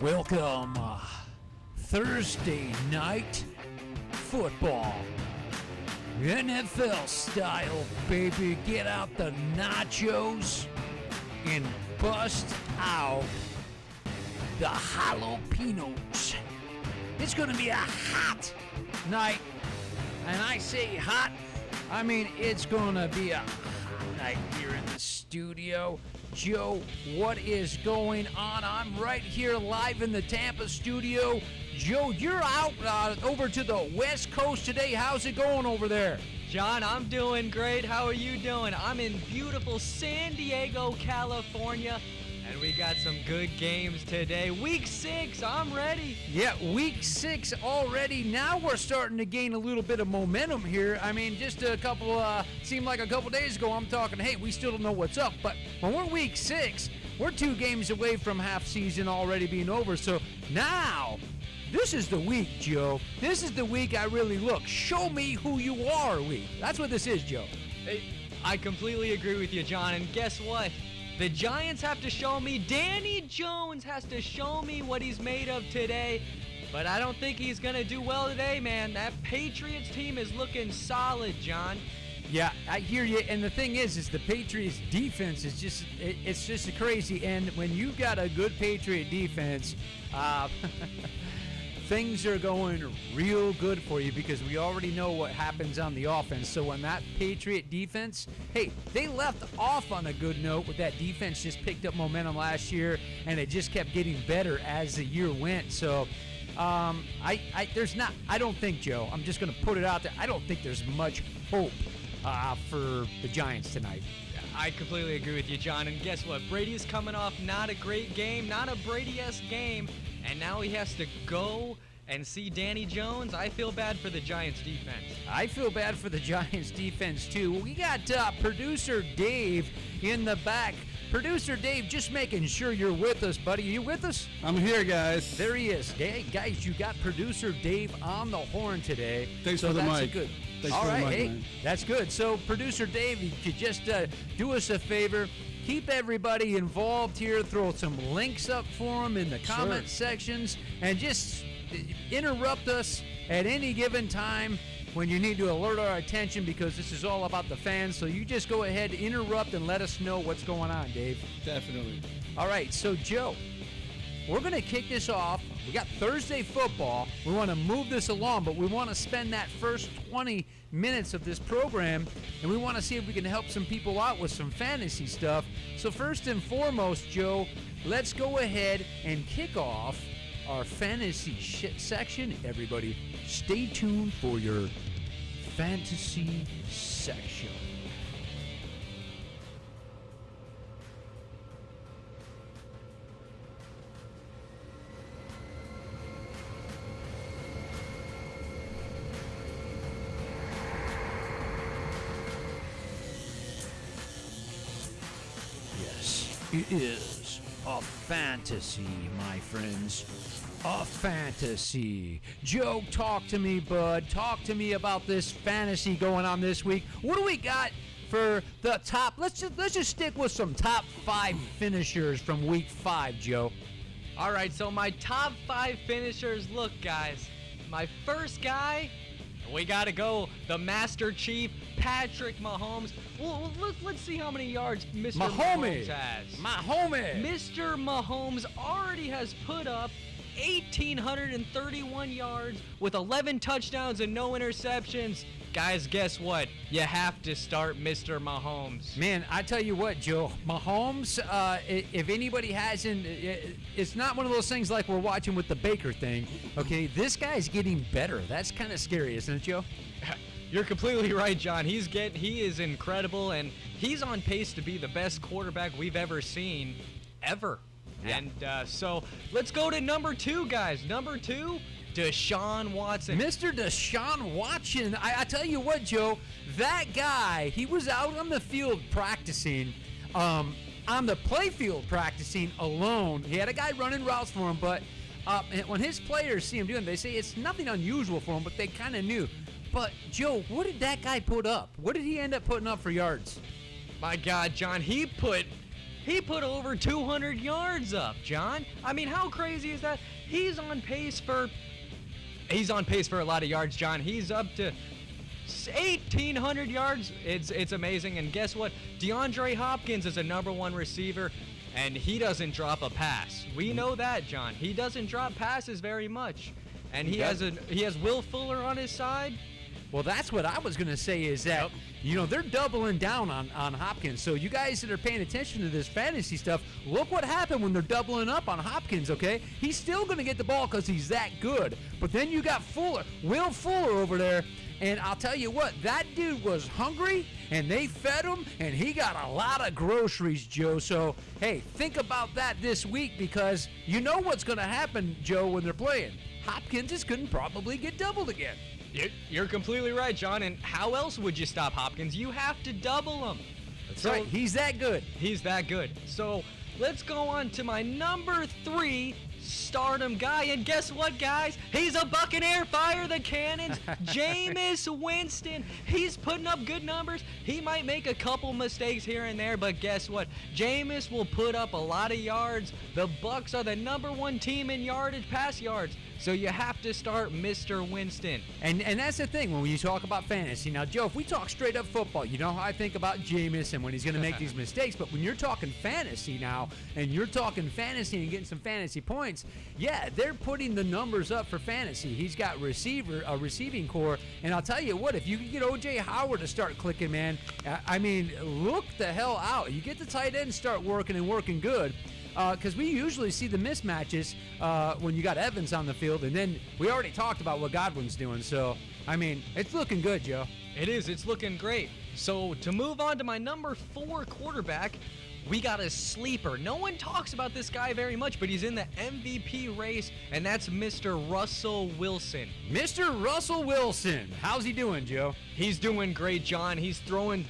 Welcome, Thursday night football. NFL style, baby. Get out the nachos and bust out the jalapenos. It's going to be a hot night. And I say hot, I mean it's going to be a hot night here in the studio. Joe, what is going on? I'm right here live in the Tampa studio. Joe, you're out over to the West Coast today. How's it going over there? John, I'm doing great. How are you doing? I'm in beautiful San Diego, California, and we got some good games today. Week 6, I'm ready. Yeah, week 6 already. Now we're starting to gain a little bit of momentum here. I mean, just seemed like a couple days ago, I'm talking, hey, we still don't know what's up. But when we're week 6, we're 2 games away from half season already being over. So now, this is the week, Joe. This is the week I really look. Show me who you are week. That's what this is, Joe. I completely agree with you, John. And guess what? The Giants have to show me. Danny Jones has to show me what he's made of today. But I don't think he's going to do well today, man. That Patriots team is looking solid, John. Yeah, I hear you. And the thing is the Patriots defense is it's just crazy. And when you've got a good Patriot defense, things are going real good for you because we already know what happens on the offense. So when that Patriot defense, hey, they left off on a good note with that defense, just picked up momentum last year, and it just kept getting better as the year went. So I don't think, Joe, I'm just going to put it out there, I don't think there's much hope for the Giants tonight. I completely agree with you, John. And guess what? Brady's coming off not a great game, not a Brady-esque game, and now he has to go and see Danny Jones. I feel bad for the Giants defense. I feel bad for the Giants defense, too. We got producer Dave in the back. Producer Dave, just making sure you're with us, buddy. Are you with us? I'm here, guys. There he is. Hey, guys, you got producer Dave on the horn today. Thanks for the mic. Good. Thanks All for right, the mic, hey, man. That's good. So, producer Dave, you could just do us a favor. Keep everybody involved here. Throw some links up for them in the comment sections, and just interrupt us at any given time when you need to alert our attention, because this is all about the fans. So you just go ahead, interrupt, and let us know what's going on, Dave. Definitely. All right, so Joe, we're going to kick this off. We got Thursday football. We want to move this along, but we want to spend that first 20 minutes of this program, and we want to see if we can help some people out with some fantasy stuff. So first and foremost, Joe, let's go ahead and kick off our fantasy section. Everybody, stay tuned for your fantasy section. It is a fantasy, my friends. A fantasy. Joe, talk to me, bud. Talk to me about this fantasy going on this week. What do we got for the top? Let's just stick with some top 5 finishers from week 5, Joe. All right, so my top 5 finishers. Look, guys, my first guy, we got to go the Master Chief, Patrick Mahomes. Well, let's see how many yards Mr. Mahomes has. Mr. Mahomes already has put up 1,831 yards with 11 touchdowns and no interceptions. Guys, guess what? You have to start Mr. Mahomes. Man, I tell you what, Joe, Mahomes, if anybody hasn't, it's not one of those things like we're watching with the Baker thing, okay? This guy's getting better. That's kind of scary, isn't it, Joe? You're completely right, John. He is incredible, and he's on pace to be the best quarterback we've ever seen, ever. Yeah. And so let's go to number 2, guys. Number 2, Deshaun Watson. Mr. Deshaun Watson. I tell you what, Joe, that guy, he was out on the field practicing, on the playfield practicing alone. He had a guy running routes for him, but when his players see him doing it, they say it's nothing unusual for him, but they kind of knew. But, Joe, what did that guy put up? What did he end up putting up for yards? My God, John, he put he put over 200 yards up, John. I mean, how crazy is that? He's on pace for a lot of yards, John. He's up to 1,800 yards. It's amazing. And guess what? DeAndre Hopkins is a #1 receiver, and he doesn't drop a pass. We know that, John. He doesn't drop passes very much. And he has Will Fuller on his side. Well, that's what I was going to say is that, they're doubling down on Hopkins. So you guys that are paying attention to this fantasy stuff, look what happened when they're doubling up on Hopkins, okay? He's still going to get the ball because he's that good. But then you got Will Fuller over there. And I'll tell you what, that dude was hungry, and they fed him, and he got a lot of groceries, Joe. So, hey, think about that this week because you know what's going to happen, Joe, when they're playing. Hopkins is going to probably get doubled again. You're completely right, John. And how else would you stop Hopkins? You have to double him. That's right. He's that good. He's that good. So let's go on to my number 3 stardom guy. And guess what, guys? He's a Buccaneer. Fire the cannons. Jameis Winston. He's putting up good numbers. He might make a couple mistakes here and there, but guess what? Jameis will put up a lot of yards. The Bucs are the #1 team in yardage, pass yards. So you have to start Mr. Winston. And that's the thing when you talk about fantasy. Now, Joe, if we talk straight up football, you know how I think about Jameis and when he's going to make these mistakes. But when you're talking fantasy now, and you're talking fantasy and getting some fantasy points, yeah, they're putting the numbers up for fantasy. He's got a receiving core. And I'll tell you what, if you can get O.J. Howard to start clicking, man, I mean, look the hell out. You get the tight end start working and working good. Because we usually see the mismatches when you got Evans on the field, and then we already talked about what Godwin's doing. So, I mean, it's looking good, Joe. It is. It's looking great. So, to move on to my number 4 quarterback, we got a sleeper. No one talks about this guy very much, but he's in the MVP race, and that's Mr. Russell Wilson. Mr. Russell Wilson. How's he doing, Joe? He's doing great, John. He's throwing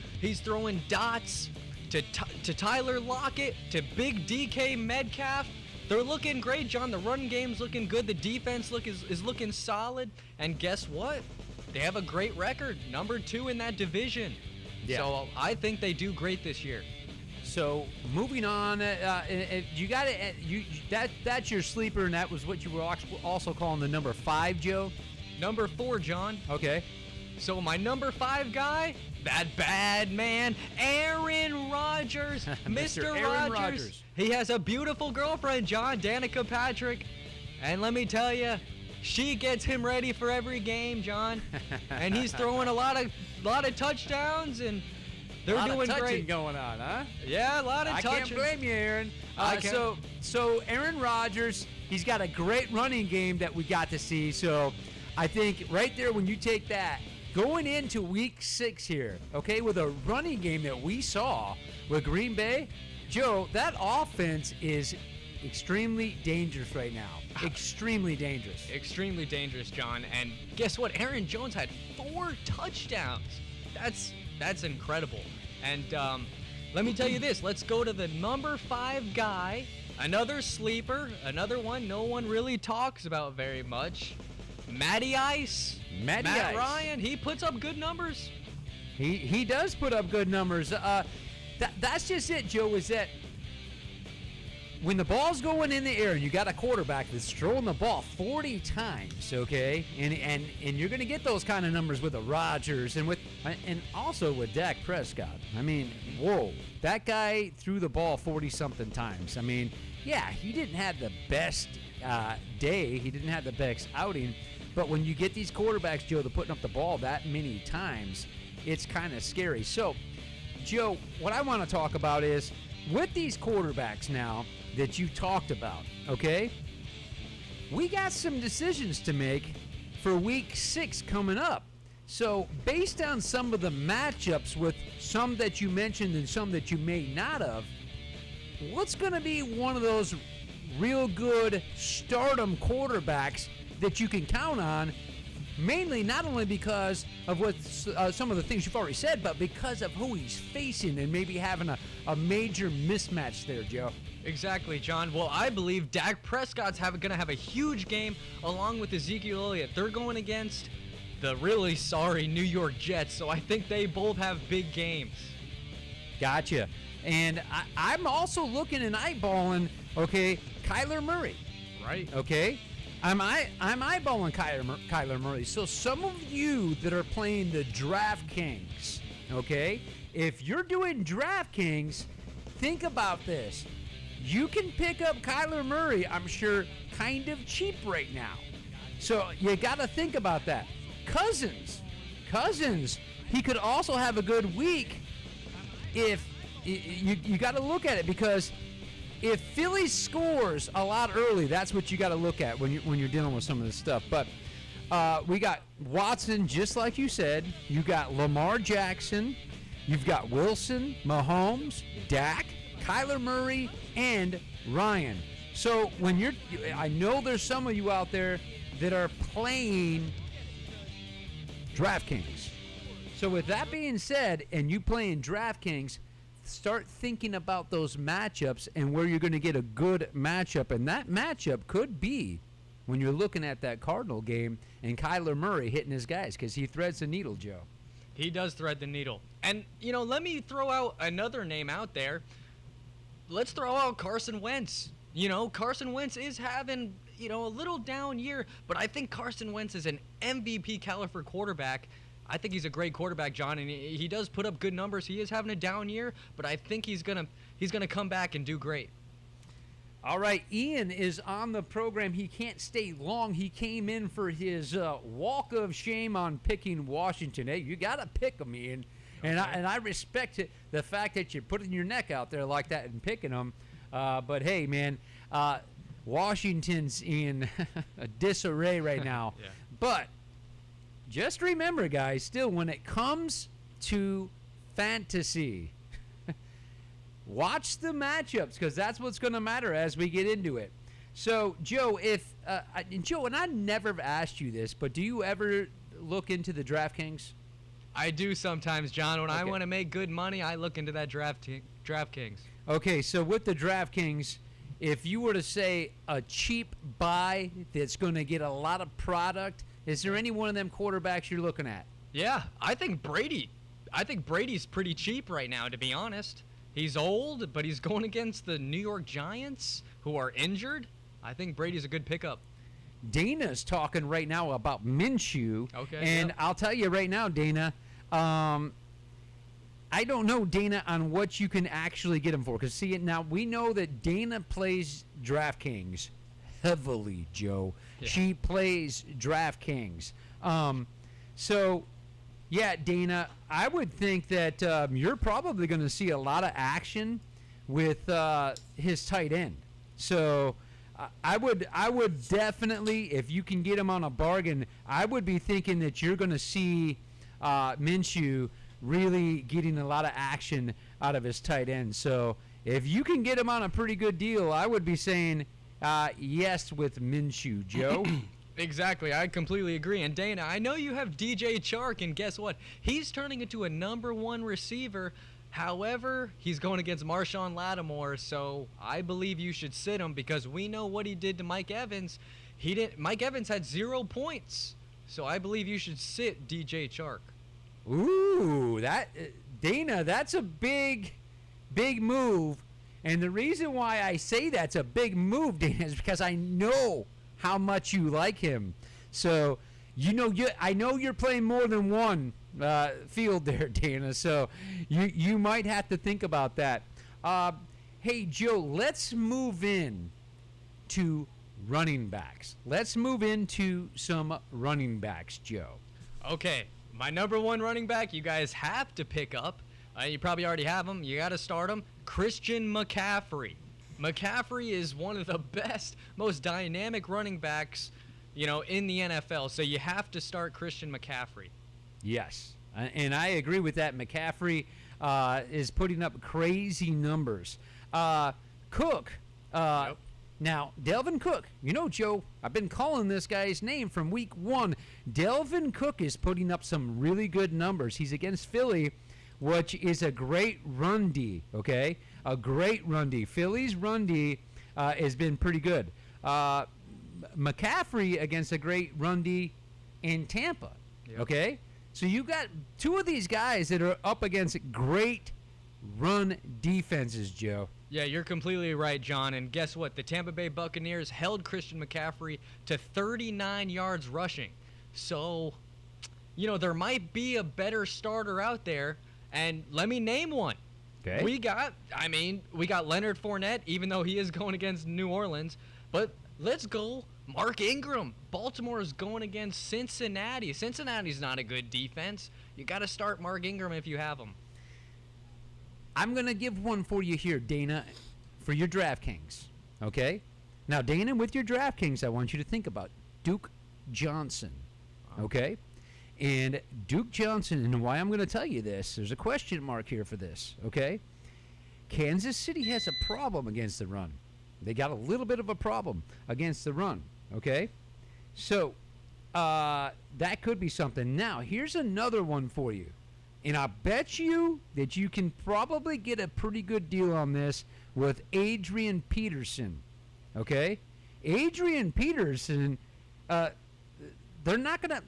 dots to Tyler Lockett, to big DK Metcalf. They're looking great, John. The run game's looking good. The defense is looking solid. And guess what? They have a great record, #2 in that division. Yeah. So I think they do great this year. So moving on, you got it. That's your sleeper, and that was what you were also calling the number 5, Joe. Number 4, John. Okay. So my number 5 guy, that bad man, Aaron Rodgers. Mr. Aaron Rodgers. Rodgers. He has a beautiful girlfriend, John, Danica Patrick. And let me tell you, she gets him ready for every game, John. And he's throwing a lot of touchdowns, and they're doing great. Going on, huh? Yeah, a lot of touching. I can't blame you, Aaron. I can't. So Aaron Rodgers, he's got a great running game that we got to see. So I think right there when you take that, going into week 6 here, okay, with a running game that we saw with Green Bay, Joe, that offense is extremely dangerous right now. Extremely dangerous. Extremely dangerous, John. And guess what? Aaron Jones had 4 touchdowns. That's incredible. And let me tell you this. Let's go to the number 5 guy. Another sleeper. Another one no one really talks about very much. Matty Ice. Matt Ryan, he puts up good numbers. He does put up good numbers. That's just it, Joe, is that when the ball's going in the air, you got a quarterback that's throwing the ball 40 times, okay? And you're going to get those kind of numbers with the Rodgers and also with Dak Prescott. I mean, whoa. That guy threw the ball 40-something times. I mean, yeah, he didn't have the best day. He didn't have the best outing. But when you get these quarterbacks, Joe, they're putting up the ball that many times, it's kind of scary. So, Joe, what I want to talk about is with these quarterbacks now that you talked about, okay, we got some decisions to make for week 6 coming up. So, based on some of the matchups with some that you mentioned and some that you may not have, what's going to be one of those real good stardom quarterbacks that you can count on, mainly not only because of what some of the things you've already said, but because of who he's facing and maybe having a major mismatch there, Joe? Exactly, John. Well, I believe Dak Prescott's going to have a huge game along with Ezekiel Elliott. They're going against the really sorry New York Jets, so I think they both have big games. Gotcha. And I'm also looking and eyeballing, okay, Kyler Murray. Right. Okay? I'm eyeballing Kyler Murray. So some of you that are playing the DraftKings, okay, if you're doing DraftKings, think about this. You can pick up Kyler Murray, I'm sure, kind of cheap right now. So you got to think about that. Cousins, he could also have a good week if you got to look at it, because if Philly scores a lot early, that's what you got to look at when you're dealing with some of this stuff. But we got Watson, just like you said. You got Lamar Jackson. You've got Wilson, Mahomes, Dak, Kyler Murray, and Ryan. So I know there's some of you out there that are playing DraftKings. So with that being said, and you playing DraftKings, start thinking about those matchups and where you're going to get a good matchup. And that matchup could be when you're looking at that Cardinal game and Kyler Murray hitting his guys, because he threads the needle, Joe. He does thread the needle. And, let me throw out another name out there. Let's throw out Carson Wentz. Carson Wentz is having, a little down year, but I think Carson Wentz is an MVP caliber quarterback. I think he's a great quarterback, John, and he does put up good numbers. He is having a down year, but I think he's gonna come back and do great. All right, Ian is on the program. He can't stay long. He came in for his walk of shame on picking Washington. Hey, you got to pick them, Ian. Okay. And I respect it, the fact that you're putting your neck out there like that and picking them. But, hey, man, Washington's in a disarray right now. Yeah. But just remember, guys, still, when it comes to fantasy, watch the matchups, because that's what's going to matter as we get into it. So, Joe, Joe, and I never have asked you this, but do you ever look into the DraftKings? I do sometimes, John. When I Okay. want to make good money, I look into that DraftKings. Okay, so with the DraftKings, if you were to say a cheap buy that's going to get a lot of product, is there any one of them quarterbacks you're looking at? Yeah, I think Brady. I think Brady's pretty cheap right now, to be honest. He's old, but he's going against the New York Giants, who are injured. I think Brady's a good pickup. Dana's talking right now about Minshew. Okay. And yep. I'll tell you right now, Dana, I don't know, Dana, on what you can actually get him for. Because, see, now we know that Dana plays DraftKings heavily, Joe. Yeah. She plays DraftKings. So, yeah, Dana, I would think that you're probably going to see a lot of action with his tight end. So I would definitely, if you can get him on a bargain, I would be thinking that you're going to see Minshew really getting a lot of action out of his tight end. So if you can get him on a pretty good deal, I would be saying yes with Minshew, Joe. Exactly. I completely agree. And Dana, I know you have DJ Chark, and guess what? He's turning into a #1 receiver. However, he's going against Marshawn Lattimore, so I believe you should sit him, because we know what he did to Mike Evans. Mike Evans had 0 points, so I believe you should sit DJ Chark. Ooh, Dana, that's a big move. And the reason why I say that's a big move, Dana, is because I know how much you like him. So, I know you're playing more than one field there, Dana. So, you might have to think about that. Hey, Joe, let's move in to running backs. Let's move into some running backs, Joe. Okay, my #1 running back, you guys have to pick up. You probably already have him. You got to start him. Christian McCaffrey. McCaffrey is one of the best, most dynamic running backs, in the NFL. So you have to start Christian McCaffrey. Yes, and I agree with that. McCaffrey is putting up crazy numbers. Cook. Yep. Now, Delvin Cook, Joe, I've been calling this guy's name from week 1. Delvin Cook is putting up some really good numbers. He's against Philly, which is a great run D, okay? A great run D. Philly's run D has been pretty good. McCaffrey against a great run D in Tampa, Yep. okay? So you got two of these guys that are up against great run defenses, Joe. Yeah, you're completely right, John. And guess what? The Tampa Bay Buccaneers held Christian McCaffrey to 39 yards rushing. So, there might be a better starter out there. And let me name one. Okay. We got Leonard Fournette, even though he is going against New Orleans. But let's go Mark Ingram. Baltimore is going against Cincinnati. Cincinnati's not a good defense. You got to start Mark Ingram if you have him. I'm going to give one for you here, Dana, for your DraftKings. Okay? Now, Dana, with your DraftKings, I want you to think about Duke Johnson. Okay? And Duke Johnson, and why I'm going to tell you this, there's a question mark here for this. Okay? Kansas City has a problem against the run. They got a little bit of a problem against the run. Okay? So, that could be something. Now, here's another one for you. And I bet you that you can probably get a pretty good deal on this with Adrian Peterson. Okay? Adrian Peterson, they're not going to...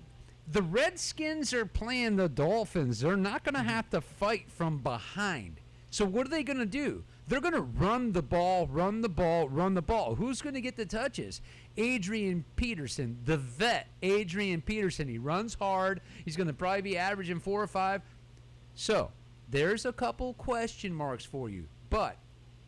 The Redskins are playing the Dolphins. They're not going to have to fight from behind. So what are they going to do? They're going to run the ball, run the ball, run the ball. Who's going to get the touches? Adrian Peterson, the vet, Adrian Peterson. He runs hard. He's going to probably be averaging 4 or 5. So there's a couple question marks for you. But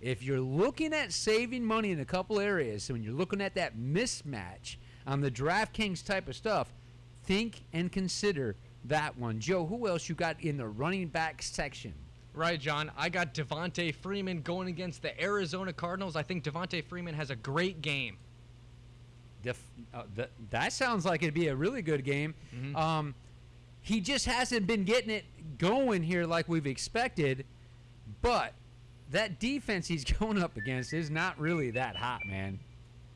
if you're looking at saving money in a couple areas, so when you're looking at that mismatch on the DraftKings type of stuff, think and consider that one. Joe, who else you got in the running back section? Right, John. I got Devontae Freeman going against the Arizona Cardinals. I think Devontae Freeman has a great game. That sounds like it'd be a really good game. Mm-hmm. He just hasn't been getting it going here like we've expected, but that defense he's going up against is not really that hot, man.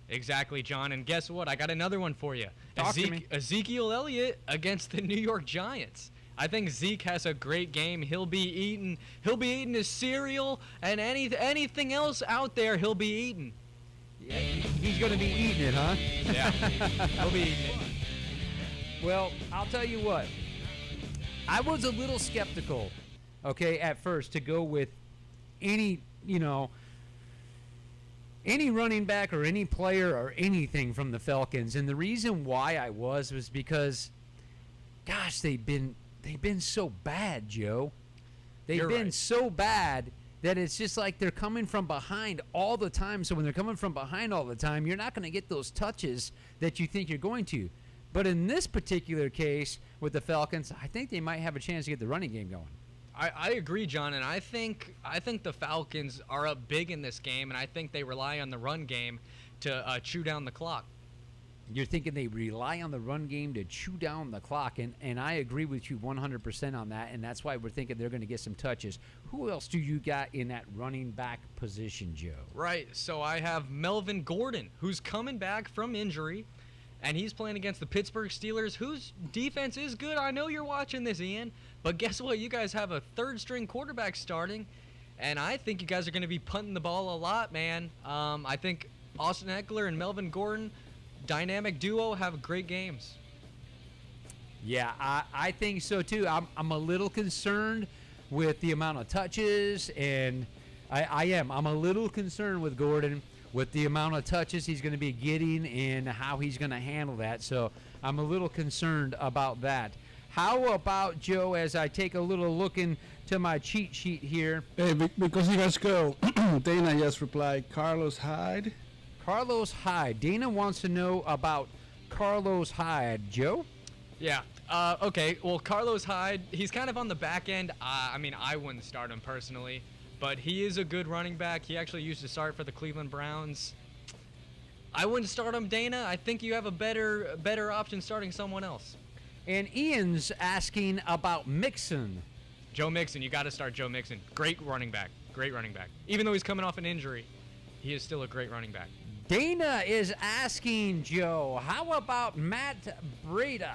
Exactly, John. And guess what? I got another one for you. Talk to me. Ezekiel Elliott against the New York Giants. I think Zeke has a great game. He'll be eating his cereal and anything else out there. He'll be eating. Yeah, he's going to be eating it, huh? Yeah, he'll be eating it. Well, I'll tell you what. I was a little skeptical, okay, at first to go with any running back or any player or anything from the Falcons. And the reason why I was because, gosh, they've been so bad, Joe. They've been so bad that it's just like they're coming from behind all the time. So when they're coming from behind all the time, you're not going to get those touches that you think you're going to. But in this particular case with the Falcons, I think they might have a chance to get the running game going. I agree, John, and I think the Falcons are up big in this game, and I think they rely on the run game to chew down the clock. You're thinking they rely on the run game to chew down the clock, and I agree with you 100% on that, and that's why we're thinking they're going to get some touches. Who else do you got in that running back position, Joe? Right, so I have Melvin Gordon, who's coming back from injury, and he's playing against the Pittsburgh Steelers, whose defense is good. I know you're watching this, Ian, but guess what? You guys have a third-string quarterback starting, and I think you guys are going to be punting the ball a lot, man. I think Austin Eckler and Melvin Gordon, dynamic duo, have great games. Yeah, I think so too. I'm a little concerned with the amount of touches, and I am. I'm a little concerned with Gordon with the amount of touches he's going to be getting and how he's going to handle that. So I'm a little concerned about that. How about, Joe, as I take a little look into my cheat sheet here? Hey, because you guys go, Dana just replied, Carlos Hyde. Carlos Hyde. Dana wants to know about Carlos Hyde. Joe? Yeah. Okay. Well, Carlos Hyde, he's kind of on the back end. I wouldn't start him personally, but he is a good running back. He actually used to start for the Cleveland Browns. I wouldn't start him, Dana. I think you have a better option starting someone else. And Ian's asking about Mixon. Joe Mixon. You got to start Joe Mixon. Great running back. Great running back. Even though he's coming off an injury, he is still a great running back. Dana is asking, Joe, how about Matt Breida?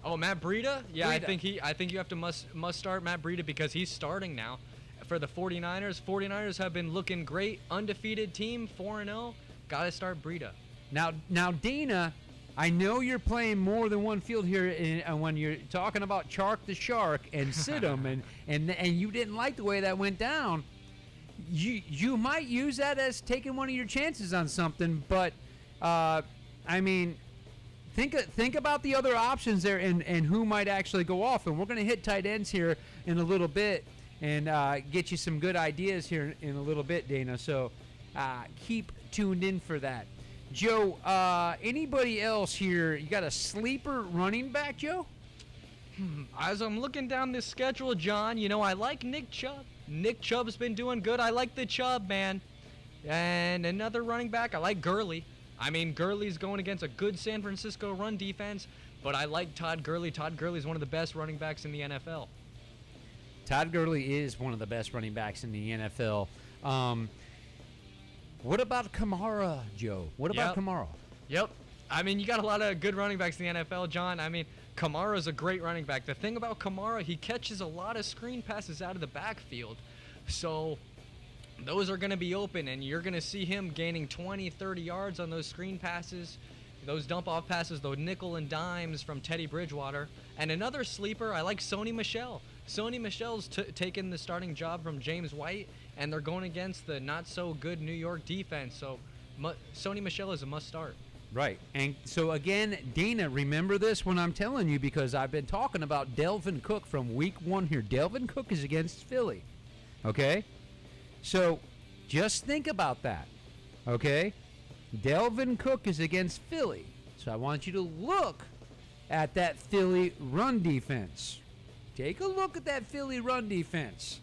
Oh, Matt Breida? Yeah, Breida. I think you have to must start Matt Breida because he's starting now for the 49ers. 49ers have been looking great, undefeated team, 4-0. Got to start Breida. Now Dana I know you're playing more than one field here, and when you're talking about Chark the Shark and Sidham, and you didn't like the way that went down, you might use that as taking one of your chances on something. But I mean, think about the other options there and who might actually go off. And we're going to hit tight ends here in a little bit and get you some good ideas here in a little bit, Dana. So keep tuned in for that. Joe, anybody else here? You got a sleeper running back, Joe? As I'm looking down this schedule, John, I like Nick Chubb. Nick Chubb's been doing good. I like the Chubb, man. And another running back, I like Gurley. I mean, Gurley's going against a good San Francisco run defense, but I like Todd Gurley. Todd Gurley's one of the best running backs in the NFL. Todd Gurley is one of the best running backs in the NFL. What about Kamara, Joe? What about Kamara? Yep. I mean, you got a lot of good running backs in the NFL, John. I mean, Kamara's a great running back. The thing about Kamara, he catches a lot of screen passes out of the backfield. So those are going to be open, and you're going to see him gaining 20, 30 yards on those screen passes, those dump-off passes, those nickel and dimes from Teddy Bridgewater. And another sleeper, I like Sony Michel. Sony Michel's taken the starting job from James White, and they're going against the not-so-good New York defense. So Sony Michel is a must-start. Right. And so, again, Dana, remember this when I'm telling you, because I've been talking about Delvin Cook from week 1 here. Delvin Cook is against Philly. Okay? So just think about that. Okay? Delvin Cook is against Philly. So I want you to look at that Philly run defense. Take a look at that Philly run defense,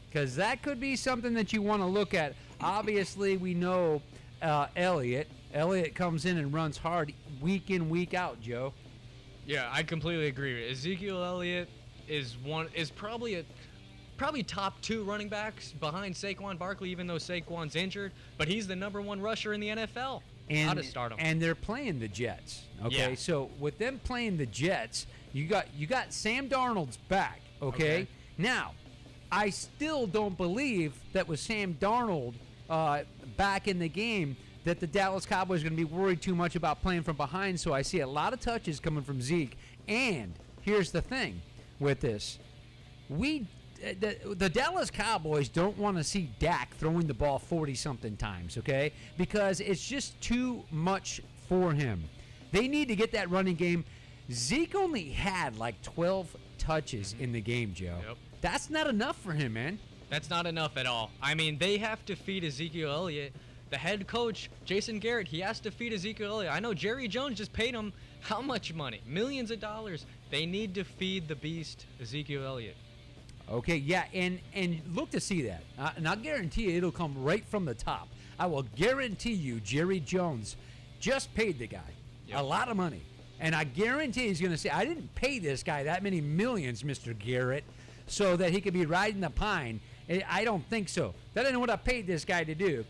because that could be something that you want to look at. Obviously, we know Elliott. Elliott comes in and runs hard week in, week out, Joe. Yeah, I completely agree. Ezekiel Elliott is probably top 2 running backs behind Saquon Barkley, even though Saquon's injured. But he's the number 1 rusher in the NFL. How to start him. And they're playing the Jets. Okay, so with them playing the Jets, you got Sam Darnold's back. Okay? Now, I still don't believe that with Sam Darnold back in the game that the Dallas Cowboys are going to be worried too much about playing from behind. So I see a lot of touches coming from Zeke. And here's the thing with this: the Dallas Cowboys don't want to see Dak throwing the ball 40-something times, okay? Because it's just too much for him. They need to get that running game. Zeke only had like 12 touches in the game, Joe. Yep. That's not enough for him, man. That's not enough at all. I mean, they have to feed Ezekiel Elliott. The head coach, Jason Garrett, he has to feed Ezekiel Elliott. I know Jerry Jones just paid him how much money? Millions of dollars. They need to feed the beast, Ezekiel Elliott. Okay, yeah, and look to see that. And I'll guarantee you it'll come right from the top. I will guarantee you Jerry Jones just paid the guy a lot of money. And I guarantee he's going to say, I didn't pay this guy that many millions, Mr. Garrett, so that he could be riding the pine. I don't think so. That ain't what I paid this guy to do.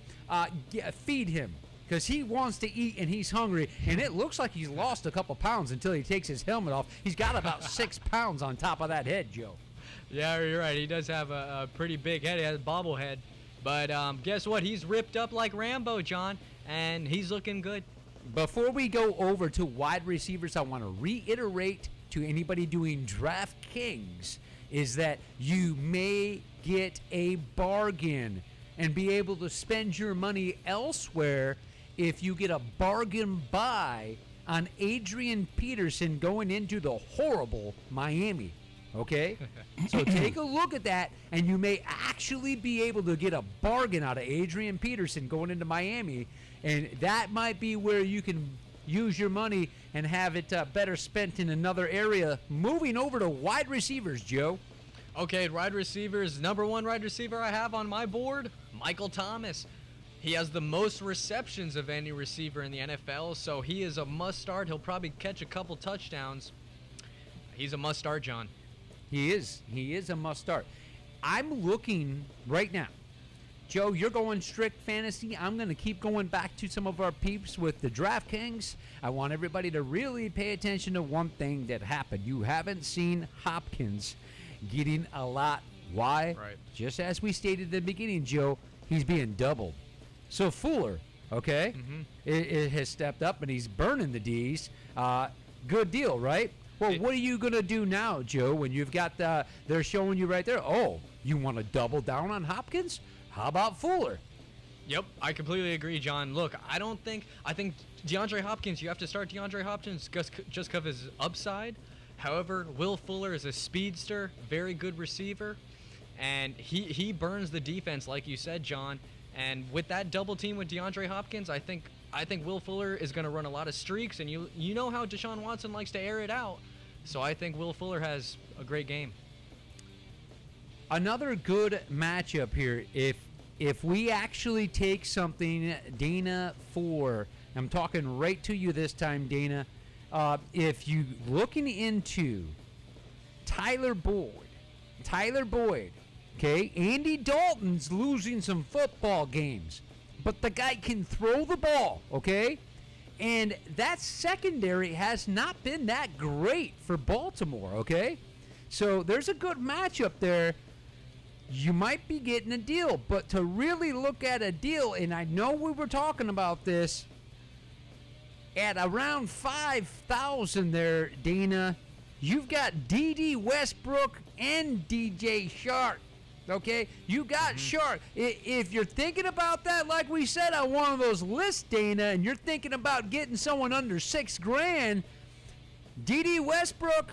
Feed him, because he wants to eat and he's hungry. And it looks like he's lost a couple pounds until he takes his helmet off. He's got about 6 pounds on top of that head, Joe. Yeah, you're right. He does have a pretty big head. He has a bobblehead. But guess what? He's ripped up like Rambo, John, and he's looking good. Before we go over to wide receivers, I want to reiterate to anybody doing DraftKings is that you may get a bargain and be able to spend your money elsewhere if you get a bargain buy on Adrian Peterson going into the horrible Miami. Okay? So take a look at that, and you may actually be able to get a bargain out of Adrian Peterson going into Miami, and that might be where you can use your money and have it better spent in another area. Moving over to wide receivers, Joe. Okay, wide receivers. Number 1 wide receiver I have on my board, Michael Thomas. He has the most receptions of any receiver in the NFL, so he is a must-start. He'll probably catch a couple touchdowns. He's a must-start, John. He is. He is a must-start. I'm looking right now. Joe, you're going strict fantasy. I'm going to keep going back to some of our peeps with the DraftKings. I want everybody to really pay attention to one thing that happened. You haven't seen Hopkins getting a lot. Why? Right. Just as we stated at the beginning, Joe, he's being doubled. So Fuller, okay? It has stepped up, and he's burning the D's. Good deal, right? Well, what are you going to do now, Joe, when you've got they're showing you right there, oh, you want to double down on Hopkins? How about Fuller? Yep, I completely agree, John. Look, I think DeAndre Hopkins, you have to start DeAndre Hopkins just because of his upside. However, Will Fuller is a speedster, very good receiver, and he burns the defense, like you said, John. And with that double team with DeAndre Hopkins, I think Will Fuller is going to run a lot of streaks, and you know how Deshaun Watson likes to air it out. So I think Will Fuller has a great game. Another good matchup here. If we actually take something, Dana, I'm talking right to you this time, Dana. If you looking into Tyler Boyd, okay, Andy Dalton's losing some football games, but the guy can throw the ball, okay? And that secondary has not been that great for Baltimore, okay? So there's a good matchup there. You might be getting a deal, but to really look at a deal, and I know we were talking about this, at around 5,000 there, Dana, you've got D.D. Westbrook and DJ Shark. Okay, you got Shark. If you're thinking about that, like we said on one of those lists, Dana, and you're thinking about getting someone under $6,000, D.D. Westbrook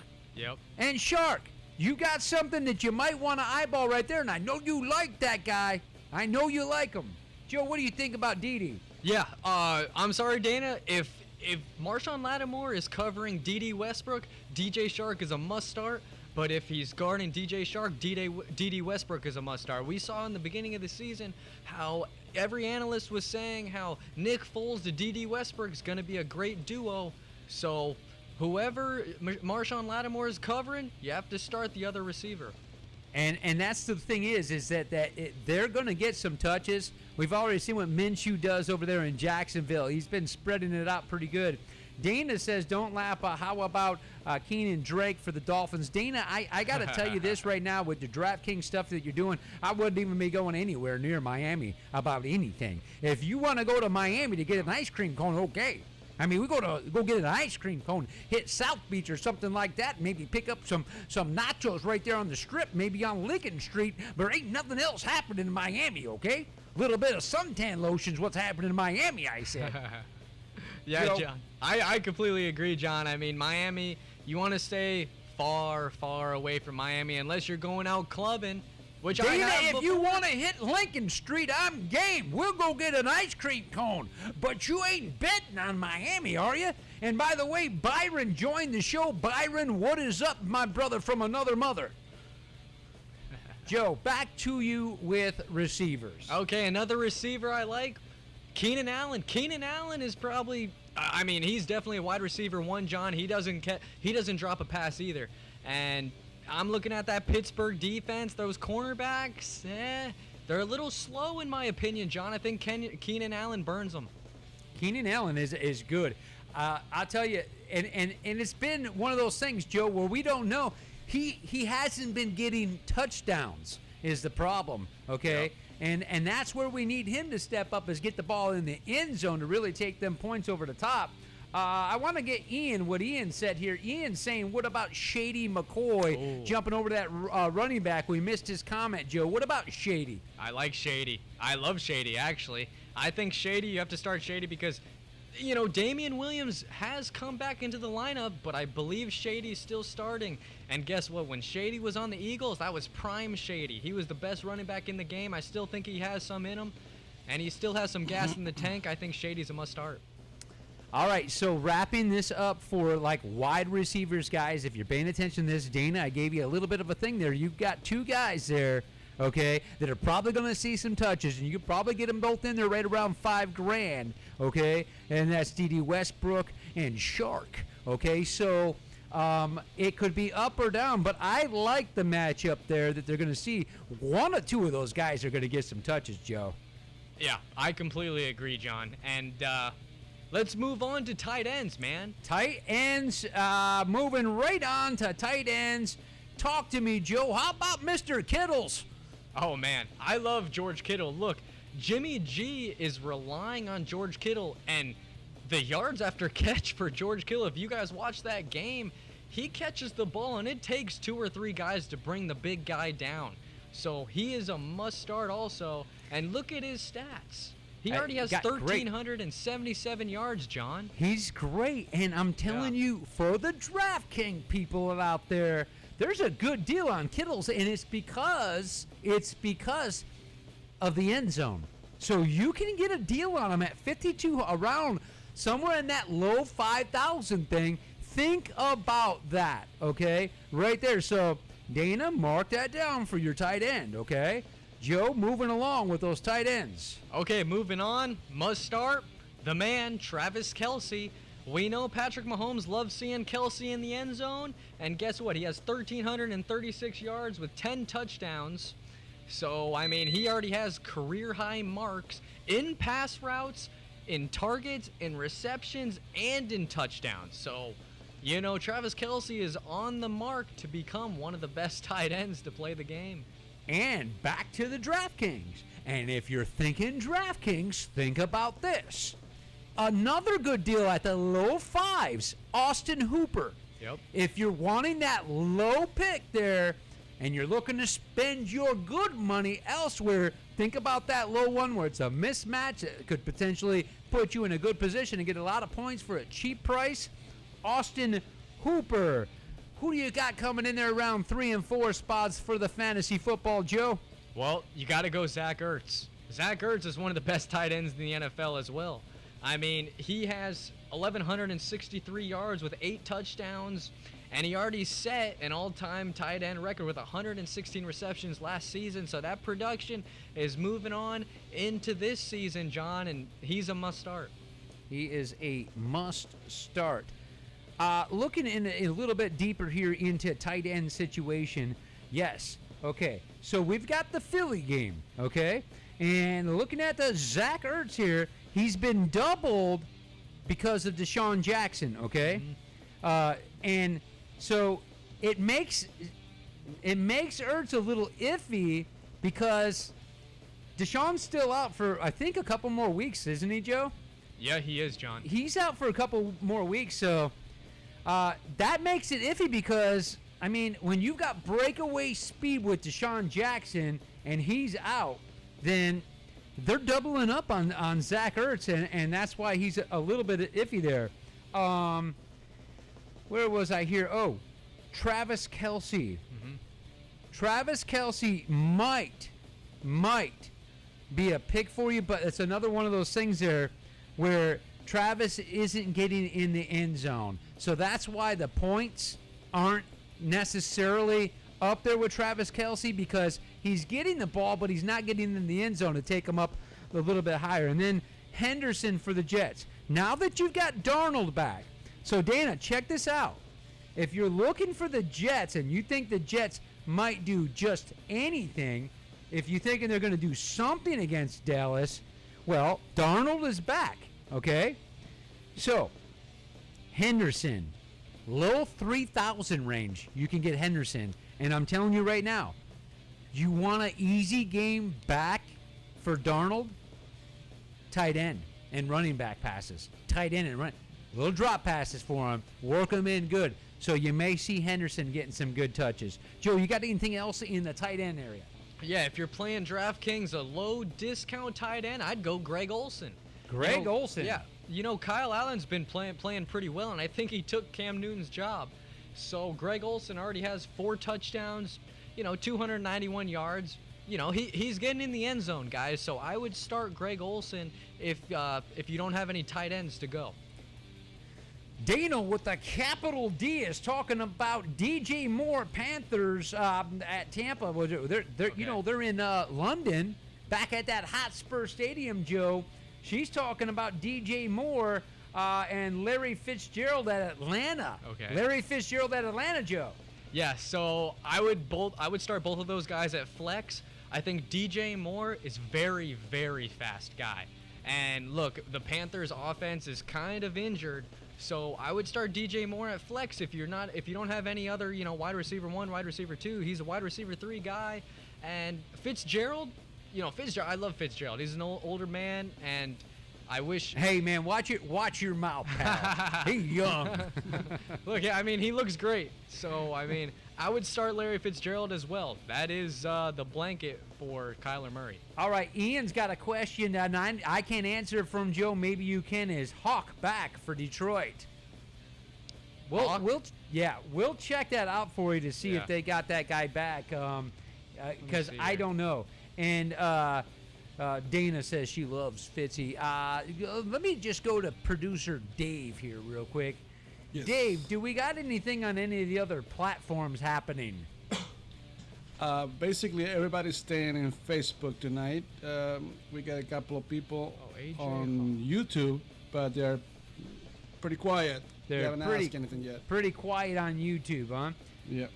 and Shark, you got something that you might want to eyeball right there. And I know you like that guy. I know you like him. Joe, what do you think about D.D.? Yeah, I'm sorry, Dana. If Marshawn Lattimore is covering D.D. Westbrook, DJ Shark is a must start. But if he's guarding DJ Shark, D.D. Westbrook is a must-start. We saw in the beginning of the season how every analyst was saying how Nick Foles to D.D. Westbrook is going to be a great duo. So whoever Marshawn Lattimore is covering, you have to start the other receiver. And that's the thing is that they're going to get some touches. We've already seen what Minshew does over there in Jacksonville. He's been spreading it out pretty good. Dana says, don't laugh. How about Keenan Drake for the Dolphins? Dana, I got to tell you this right now with the DraftKings stuff that you're doing, I wouldn't even be going anywhere near Miami about anything. If you want to go to Miami to get an ice cream cone, okay. I mean, we go get an ice cream cone, hit South Beach or something like that, maybe pick up some nachos right there on the strip, maybe on Lincoln Street, but ain't nothing else happening in Miami, okay? A little bit of suntan lotion's what's happening in Miami, I said. Yeah, John. I completely agree, John. I mean, Miami, you want to stay far, far away from Miami unless you're going out clubbing, which Dana, I have if you want to hit Lincoln Street, I'm game. We'll go get an ice cream cone. But you ain't betting on Miami, are you? And by the way, Byron joined the show. Byron, what is up, my brother from another mother? Joe, back to you with receivers. Okay, another receiver I like, Keenan Allen. Keenan Allen is probably, I mean, he's definitely a wide receiver one, John. He doesn't drop a pass either. And I'm looking at that Pittsburgh defense. Those cornerbacks, they're a little slow in my opinion, John. I think Keenan Allen burns them. Keenan Allen is good. I'll tell you, and it's been one of those things, Joe, where we don't know. He hasn't been getting touchdowns is the problem, okay? Yep. And that's where we need him to step up, is get the ball in the end zone to really take them points over the top. I want to get Ian what Ian said here. Ian's saying, what about Shady McCoy jumping over to that running back? We missed his comment, Joe. What about Shady? I like Shady. I love Shady, actually. I think Shady, you have to start Shady because, you know, Damian Williams has come back into the lineup, but I believe Shady's still starting. And guess what? When Shady was on the Eagles, that was prime Shady. He was the best running back in the game. I still think he has some in him, and he still has some gas in the tank. I think Shady's a must-start. All right, so wrapping this up for, like, wide receivers, guys, if you're paying attention to this, Dana, I gave you a little bit of a thing there. You've got two guys there, okay, that are probably going to see some touches, and you could probably get them both in there right around $5,000, okay, and that's D.D. Westbrook and Shark, okay, so it could be up or down, but I like the matchup there that they're going to see. One or two of those guys are going to get some touches, Joe. Yeah, I completely agree, John, and let's move on to tight ends, man. Tight ends, moving right on to tight ends. Talk to me, Joe. How about Mr. Kittles? Oh, man. I love George Kittle. Look, Jimmy G is relying on George Kittle, and the yards after catch for George Kittle, if you guys watch that game, he catches the ball, and it takes 2 or 3 guys to bring the big guy down. So he is a must start also. And look at his stats. He already has 1,377 yards, John. He's great. And I'm telling you, for the DraftKings people out there, there's a good deal on Kittles, and it's because of the end zone. So you can get a deal on him at 52, around somewhere in that low 5,000 thing. Think about that, okay? Right there. So, Dana, mark that down for your tight end, okay? Joe, moving along with those tight ends. Okay, moving on. Must start. The man, Travis Kelce. We know Patrick Mahomes loves seeing Kelce in the end zone. And guess what? He has 1,336 yards with 10 touchdowns. So, I mean, he already has career-high marks in pass routes, in targets, in receptions, and in touchdowns. So, you know, Travis Kelce is on the mark to become one of the best tight ends to play the game. And back to the DraftKings. And if you're thinking DraftKings, think about this. Another good deal at the low 5s, Austin Hooper. Yep. If you're wanting that low pick there and you're looking to spend your good money elsewhere, think about that low one where it's a mismatch. It could potentially put you in a good position and get a lot of points for a cheap price. Austin Hooper. Who do you got coming in there around 3 and 4 spots for the fantasy football, Joe? Well, you got to go Zach Ertz. Zach Ertz is one of the best tight ends in the NFL as well. I mean, he has 1,163 yards with 8 touchdowns, and he already set an all-time tight end record with 116 receptions last season. So that production is moving on into this season, John, and he's a must-start. He is a must-start. Looking in a little bit deeper here into tight end situation, yes, okay. So we've got the Philly game, okay? And looking at the Zach Ertz here, he's been doubled because of Deshaun Jackson, okay? And so it makes Ertz a little iffy because Deshaun's still out for, I think, a couple more weeks, isn't he, Joe? Yeah, he is, John. He's out for a couple more weeks, so that makes it iffy because, I mean, when you've got breakaway speed with Deshaun Jackson and he's out, then they're doubling up on Zach Ertz, and that's why he's a little bit iffy there. Where was I here? Oh, Travis Kelce. Travis Kelce might be a pick for you, but it's another one of those things there where Travis isn't getting in the end zone. So that's why the points aren't necessarily up there with Travis Kelce, because he's getting the ball, but he's not getting in the end zone to take him up a little bit higher. And then Henderson for the Jets. Now that you've got Darnold back, so Dana, check this out. If you're looking for the Jets and you think the Jets might do just anything, if you're thinking they're going to do something against Dallas, well, Darnold is back, okay? So, Henderson, low 3,000 range, you can get Henderson. And I'm telling you right now, you want an easy game back for Darnold? Tight end and running back passes. Tight end and run. Little drop passes for him. Work them in good. So you may see Henderson getting some good touches. Joe, you got anything else in the tight end area? Yeah, if you're playing DraftKings, a low discount tight end, I'd go Greg Olsen. Greg Olsen? Yeah. You know, Kyle Allen's been playing pretty well, and I think he took Cam Newton's job. So Greg Olsen already has 4 touchdowns, 291 yards. He's getting in the end zone, guys. So I would start Greg Olsen if you don't have any tight ends to go. Dana with a capital D is talking about DJ Moore Panthers at Tampa. They're in London, back at that Hotspur Stadium, Joe. She's talking about DJ Moore and Larry Fitzgerald at Atlanta. Okay. Larry Fitzgerald at Atlanta, Joe. Yeah, so I would start both of those guys at flex. I think DJ Moore is very, very fast guy. And look, the Panthers offense is kind of injured. So I would start DJ Moore at flex if you don't have any other, wide receiver 1, wide receiver 2. He's a wide receiver 3 guy. And Fitzgerald, Fitzgerald. I love Fitzgerald. He's an older man, and I wish. Hey man, watch your mouth, pal. He's young. Look, yeah, I mean, he looks great. So, I mean, I would start Larry Fitzgerald as well. That is the blanket for Kyler Murray. All right, Ian's got a question, and I can't answer it from Joe. Maybe you can. Is Hawk back for Detroit? Hawk? We'll check that out for you to see if they got that guy back. Because I don't know. And Dana says she loves Fitzy. Let me just go to producer Dave here real quick. Yes. Dave, do we got anything on any of the other platforms happening? Basically, everybody's staying in Facebook tonight. We got a couple of people on YouTube, but they're pretty quiet. They haven't asked anything yet. Pretty quiet on YouTube, huh? Yeah.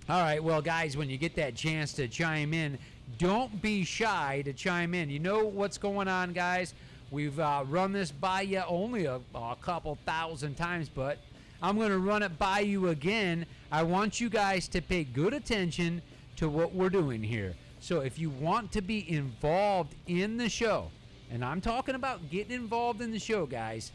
All right, well, guys, when you get that chance to chime in, don't be shy to chime in. You know what's going on, guys? We've run this by you only a couple thousand times, but I'm going to run it by you again. I want you guys to pay good attention to what we're doing here. So if you want to be involved in the show, and I'm talking about getting involved in the show, guys,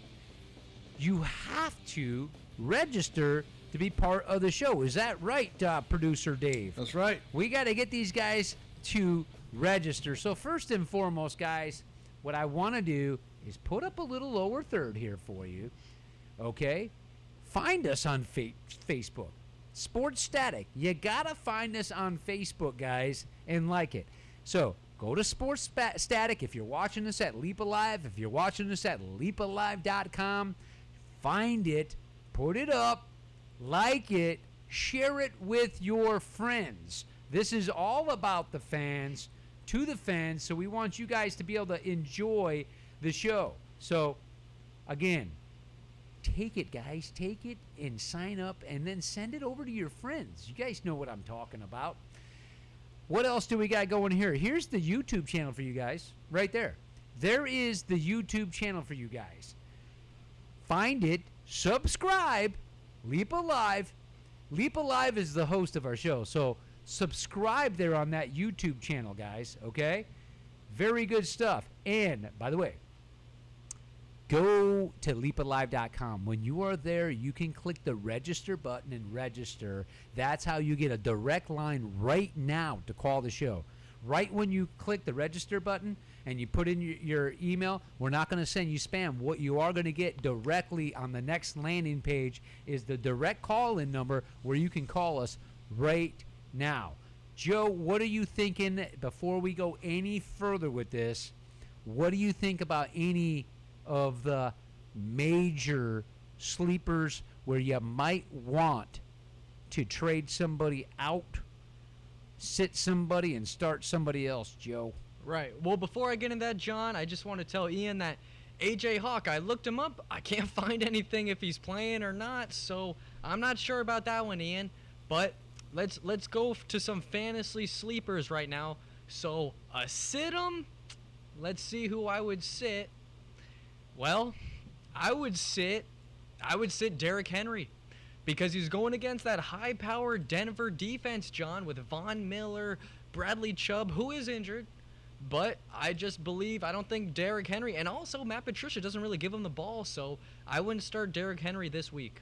you have to register to be part of the show. Is that right, producer Dave? That's right. We got to get these guys to register. So first and foremost, guys, what I want to do is put up a little lower third here for you. Okay? Find us on Facebook. Sports Static. You got to find us on Facebook, guys, and like it. So go to Sports Static. If you're watching us at Leap Alive, if you're watching us at leapalive.com, find it, put it up, like it, share it with your friends. This is all about the fans, to the fans, so we want you guys to be able to enjoy the show. So, again, take it, guys. Take it and sign up and then send it over to your friends. You guys know what I'm talking about. What else do we got going here? Here's the YouTube channel for you guys, right there. There is the YouTube channel for you guys. Find it, subscribe, Leap Alive. Leap Alive is the host of our show, so subscribe there on that YouTube channel, guys, okay? Very good stuff. And, by the way, go to leapalive.com. When you are there, you can click the register button and register. That's how you get a direct line right now to call the show. Right when you click the register button and you put in your email, we're not going to send you spam. What you are going to get directly on the next landing page is the direct call-in number where you can call us right now. Joe, what are you thinking before we go any further with this? What do you think about any of the major sleepers where you might want to trade somebody out, sit somebody, and start somebody else, Joe? Right. Well, before I get into that, John, I just want to tell Ian that AJ Hawk, I looked him up. I can't find anything if he's playing or not, so I'm not sure about that one, Ian. But let's go to some fantasy sleepers right now. So, sit 'em. Let's see who I would sit. Well, I would sit Derrick Henry because he's going against that high-powered Denver defense, John, with Von Miller, Bradley Chubb, who is injured. But I don't think Derrick Henry, and also Matt Patricia doesn't really give him the ball, so I wouldn't start Derrick Henry this week.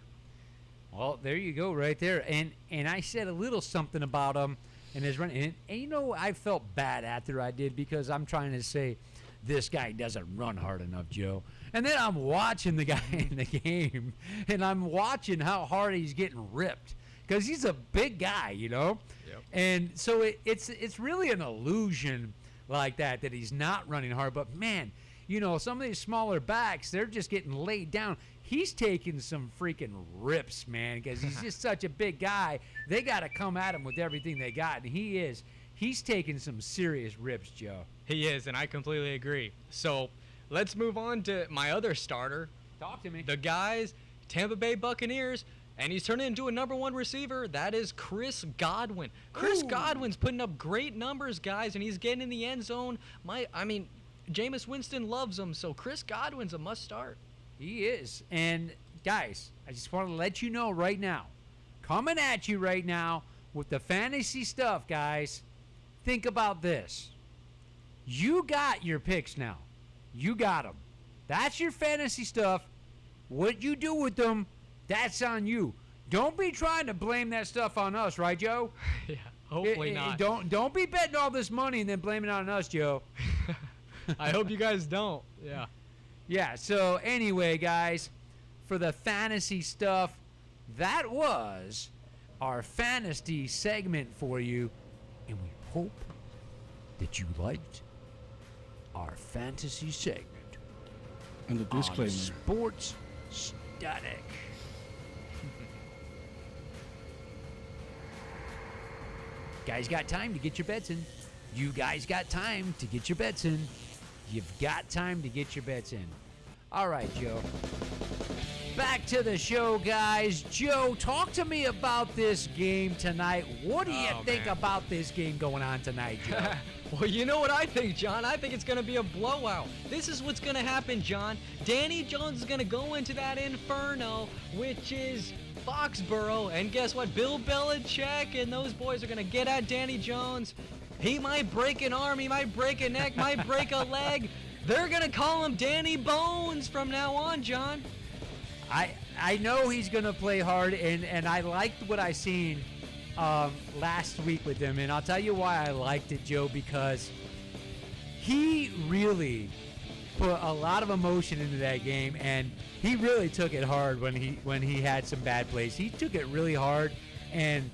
Well, there you go right there. And I said a little something about him and his running. And you know, I felt bad after I did because I'm trying to say this guy doesn't run hard enough, Joe. And then I'm watching the guy in the game, and I'm watching how hard he's getting ripped because he's a big guy, you know? Yep. And so it's really an illusion like that he's not running hard. But, man, you know, some of these smaller backs, they're just getting laid down. He's taking some freaking rips, man, because he's just such a big guy. They got to come at him with everything they got, and he's taking some serious rips, Joe. He is, and I completely agree. So let's move on to my other starter. Talk to me. The guys, Tampa Bay Buccaneers, and he's turning into a number one receiver. That is Chris Godwin. Chris Godwin's putting up great numbers, guys, and he's getting in the end zone. Jameis Winston loves him, so Chris Godwin's a must start. He is. And, guys, I just want to let you know right now, coming at you right now with the fantasy stuff, guys, think about this. you got your picks now. You got them. That's your fantasy stuff. What you do with them, that's on you. Don't be trying to blame that stuff on us, right, Joe? Yeah, hopefully not. Don't be betting all this money and then blaming it on us, Joe. I hope you guys don't. Yeah. Yeah, so anyway, guys, for the fantasy stuff, that was our fantasy segment for you, and we hope that you liked our fantasy segment. And the disclaimer. Sports Static. Guys got time to get your bets in. You guys got time to get your bets in. You've got time to get your bets in. All right, Joe. Back to the show, guys. Joe, talk to me about this game tonight. What do you think about this game going on tonight, Joe? Well, you know what I think, John. I think it's going to be a blowout. This is what's going to happen, John. Danny Jones is going to go into that inferno, which is Foxborough. And guess what? Bill Belichick and those boys are going to get at Danny Jones. He might break an arm. He might break a neck, might break a leg. They're going to call him Danny Bones from now on, John. I know he's going to play hard, and I liked what I seen last week with him. And I'll tell you why I liked it, Joe, because he really put a lot of emotion into that game, and he really took it hard when he had some bad plays. He took it really hard, and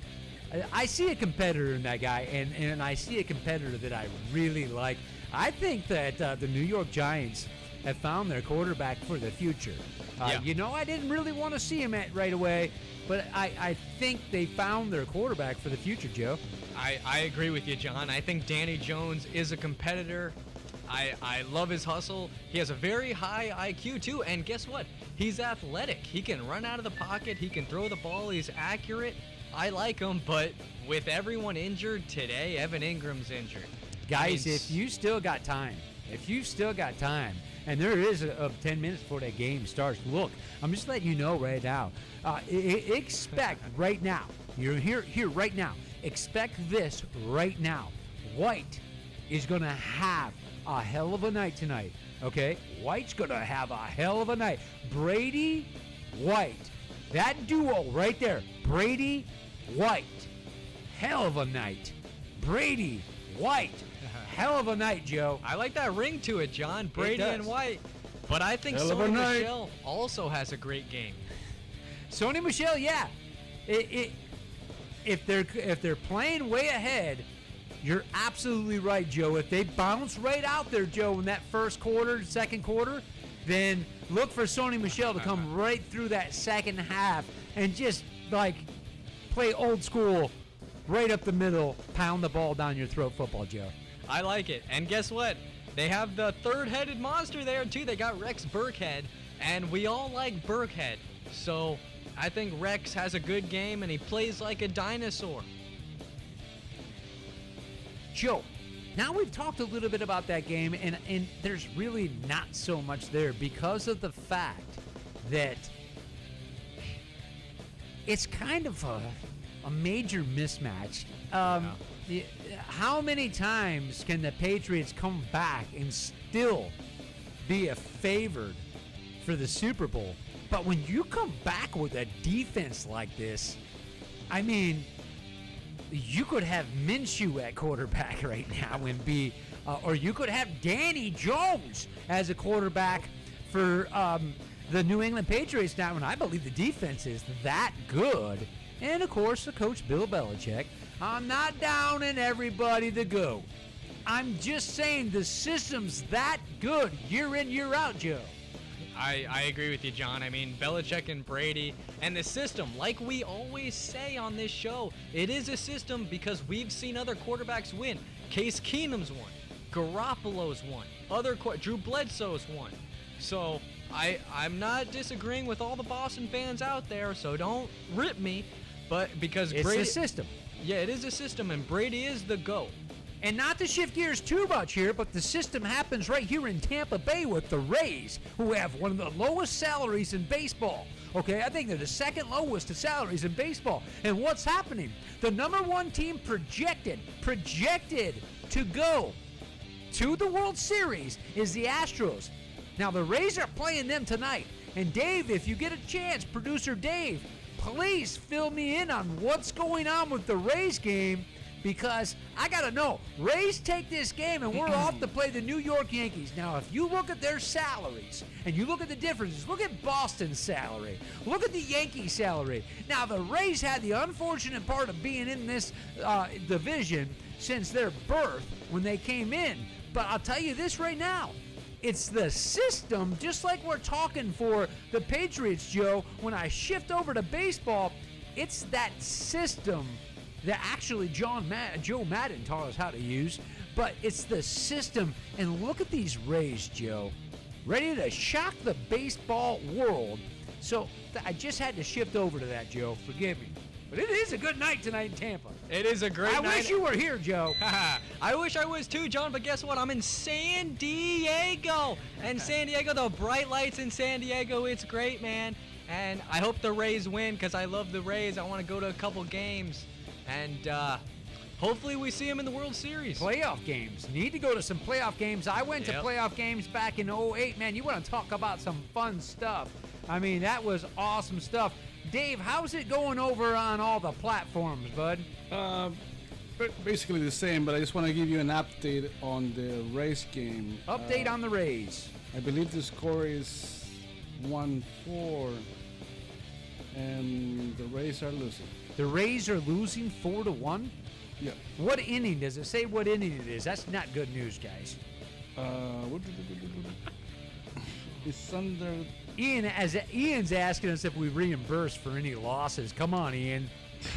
I see a competitor in that guy, and I see a competitor that I really like. I think that the New York Giants have found their quarterback for the future. You know, I didn't really want to see him right away, but I think they found their quarterback for the future, Joe. I agree with you, John. I think Danny Jones is a competitor. I love his hustle. He has a very high IQ, too. And guess what? He's athletic. He can run out of the pocket. He can throw the ball. He's accurate. I like him, but with everyone injured today, Evan Ingram's injured. Guys, if you still got time, and there is 10 minutes before that game starts, look, I'm just letting you know right now. Expect right now. You're here right now. Expect this right now. White is going to have a hell of a night tonight, okay? White's going to have a hell of a night. Brady, White. That duo right there. Brady, White. Hell of a night. Brady, White. Hell of a night, Joe. I like that ring to it, John. Brady and White. But I think Sony Michel also has a great game. Sony Michel, yeah. If they're playing way ahead, you're absolutely right, Joe. If they bounce right out there, Joe, in that first quarter, second quarter, then look for Sony Michel to come right through that second half and just, like, play old school, right up the middle, pound the ball down your throat football, Joe. I like it. And guess what? They have the third-headed monster there, too. They got Rex Burkhead, and we all like Burkhead. So I think Rex has a good game, and he plays like a dinosaur. Joe, now we've talked a little bit about that game, and there's really not so much there because of the fact that it's kind of a major mismatch. How many times can the Patriots come back and still be a favored for the Super Bowl? But when you come back with a defense like this, I mean, you could have Minshew at quarterback right now and be, or you could have Danny Jones as a quarterback for the New England Patriots now, and I believe the defense is that good. And, of course, the coach, Bill Belichick. I'm not downing everybody to go. I'm just saying the system's that good year in, year out, Joe. I agree with you, John. I mean, Belichick and Brady and the system, like we always say on this show, it is a system because we've seen other quarterbacks win. Case Keenum's won. Garoppolo's won. Drew Bledsoe's won. So I'm not disagreeing with all the Boston fans out there, so don't rip me. But because it's Brady, a system. Yeah, it is a system, and Brady is the GOAT. And not to shift gears too much here, but the system happens right here in Tampa Bay with the Rays, who have one of the lowest salaries in baseball. Okay, I think they're the second lowest of salaries in baseball. And what's happening? The number one team projected to go to the World Series is the Astros. Now, the Rays are playing them tonight. And Dave, if you get a chance, producer Dave, please fill me in on what's going on with the Rays game, because I got to know. Rays take this game, and we're off to play the New York Yankees. Now, if you look at their salaries, and you look at the differences, look at Boston's salary, look at the Yankees' salary. Now, the Rays had the unfortunate part of being in this division since their birth when they came in. But I'll tell you this right now. It's the system, just like we're talking for the Patriots, Joe. When I shift over to baseball, it's that system that actually Joe Madden taught us how to use, but it's the system. And look at these Rays, Joe, ready to shock the baseball world. So I just had to shift over to that, Joe. Forgive me. But it is a good night tonight in Tampa. It is a great night. I wish you were here, Joe. I wish I was too, John, but guess what? I'm in San Diego. And San Diego, the bright lights in San Diego, it's great, man. And I hope the Rays win because I love the Rays. I want to go to a couple games. And hopefully we see them in the World Series. Playoff games. Need to go to some playoff games. I went to playoff games back in 2008. Man, you want to talk about some fun stuff. I mean, that was awesome stuff. Dave, how's it going over on all the platforms, bud? Basically the same, but I just want to give you an update on the Rays game. Update on the Rays. I believe the score is 1-4, and the Rays are losing. The Rays are losing 4-1? Yeah. What inning? Does it say what inning it is? That's not good news, guys. It's under... Ian's asking us if we reimburse for any losses. Come on, Ian.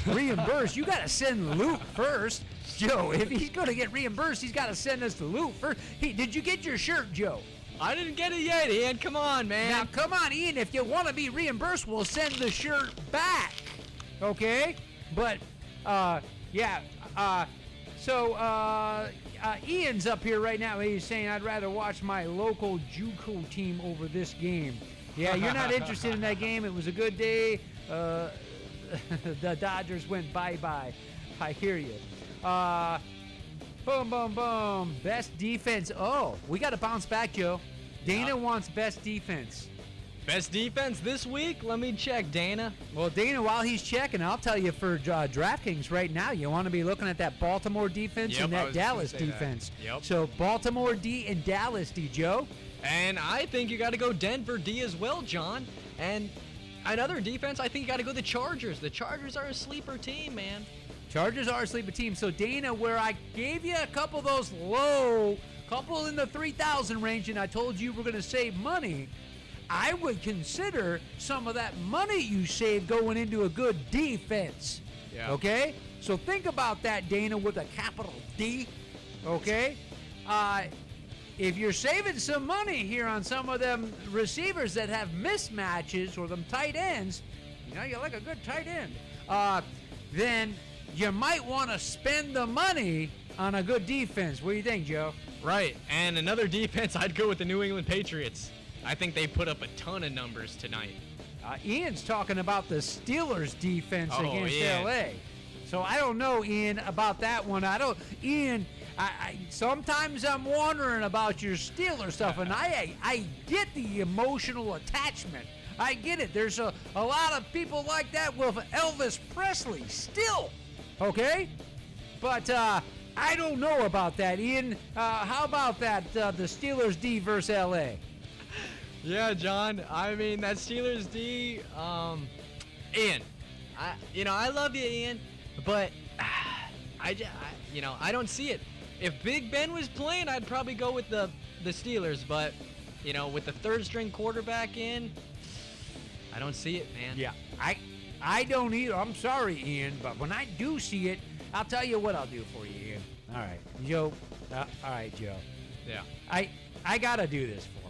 Reimburse? You got to send loot first. Joe, if he's going to get reimbursed, he's got to send us the loot first. Did you get your shirt, Joe? I didn't get it yet, Ian. Come on, man. Now, come on, Ian. If you want to be reimbursed, we'll send the shirt back. Okay? But, Ian's up here right now. He's saying, I'd rather watch my local JUCO team over this game. Yeah, you're not interested in that game. It was a good day. The Dodgers went bye-bye. I hear you. Boom, boom, boom. Best defense. Oh, we got to bounce back, Joe. Dana wants best defense. Best defense this week? Let me check, Dana. Well, Dana, while he's checking, I'll tell you for DraftKings right now, you want to be looking at that Baltimore defense and that Dallas defense. Yep. So Baltimore D and Dallas D, Joe. And I think you got to go Denver D as well, John. And another defense, I think you got to go the Chargers. The Chargers are a sleeper team, man. Chargers are a sleeper team. So, Dana, where I gave you a couple of those low, couple in the 3,000 range, and I told you we're going to save money, I would consider some of that money you saved going into a good defense. Yeah. Okay? So think about that, Dana, with a capital D. Okay? If you're saving some money here on some of them receivers that have mismatches or them tight ends, you know, you like a good tight end, then you might want to spend the money on a good defense. What do you think, Joe? Right. And another defense, I'd go with the New England Patriots. I think they put up a ton of numbers tonight. Ian's talking about the Steelers' defense against yeah. L.A. So I don't know, Ian, about that one. Ian, sometimes I'm wondering about your Steelers stuff, and I get the emotional attachment. I get it. There's a lot of people like that with Elvis Presley still, okay? But I don't know about that, Ian. How about that, the Steelers D versus L.A.? Yeah, John. I mean, that Steelers D, Ian, I love you, Ian, but I don't see it. If Big Ben was playing, I'd probably go with the Steelers, but, with the third string quarterback in, I don't see it, man. Yeah, I don't either. I'm sorry, Ian, but when I do see it, I'll tell you what I'll do for you, Ian. All right, Joe. All right, Joe. Yeah. I gotta do this for him.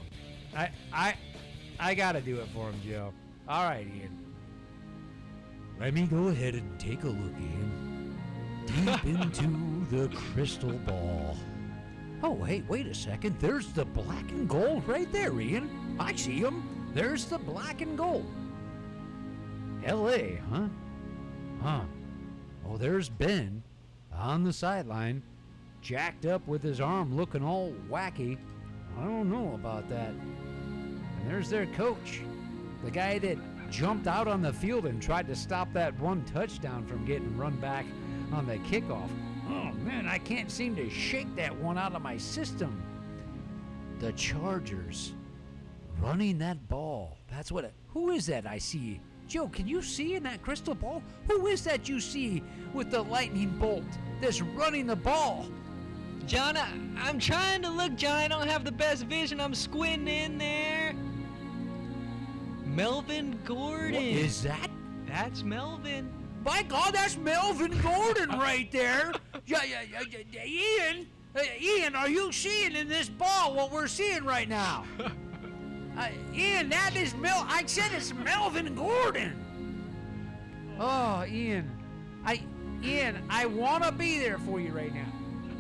I gotta do it for him, Joe. All right, Ian. Let me go ahead and take a look, Ian. Deep into the crystal ball. Oh, hey, wait a second. There's the black and gold right there, Ian. I see him. There's the black and gold. L.A., huh? Oh, there's Ben on the sideline. jacked up with his arm looking all wacky. I don't know about that. And there's their coach, the guy that jumped out on the field and tried to stop that one touchdown from getting run back on the kickoff. Oh man, I can't seem to shake that one out of my system. The Chargers running that ball. That's what who is that I see? Joe, can you see in that crystal ball? Who is that you see with the lightning bolt that's running the ball? John, I'm trying to look, John. I don't have the best vision. I'm squinting in there. Melvin Gordon. What is that? That's Melvin. By God, that's Melvin Gordon right there. Ian, are you seeing in this ball what we're seeing right now? Ian, that is I said it's Melvin Gordon. Oh, Ian, I want to be there for you right now.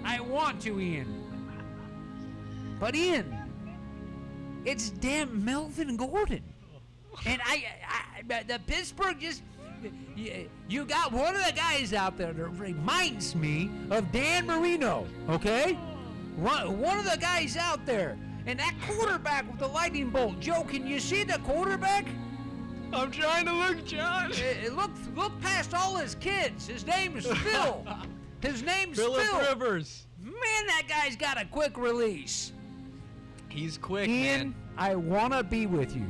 I want to, Ian. But Ian, it's damn Melvin Gordon. And the Pittsburgh just, you got one of the guys out there that reminds me of Dan Marino, okay? One of the guys out there. And that quarterback with the lightning bolt. Joe, can you see the quarterback? I'm trying to look, John. Look past all his kids. His name is Phil. His name's Phil. Phillip Rivers. Man, that guy's got a quick release. He's quick, Ian, man. I want to be with you,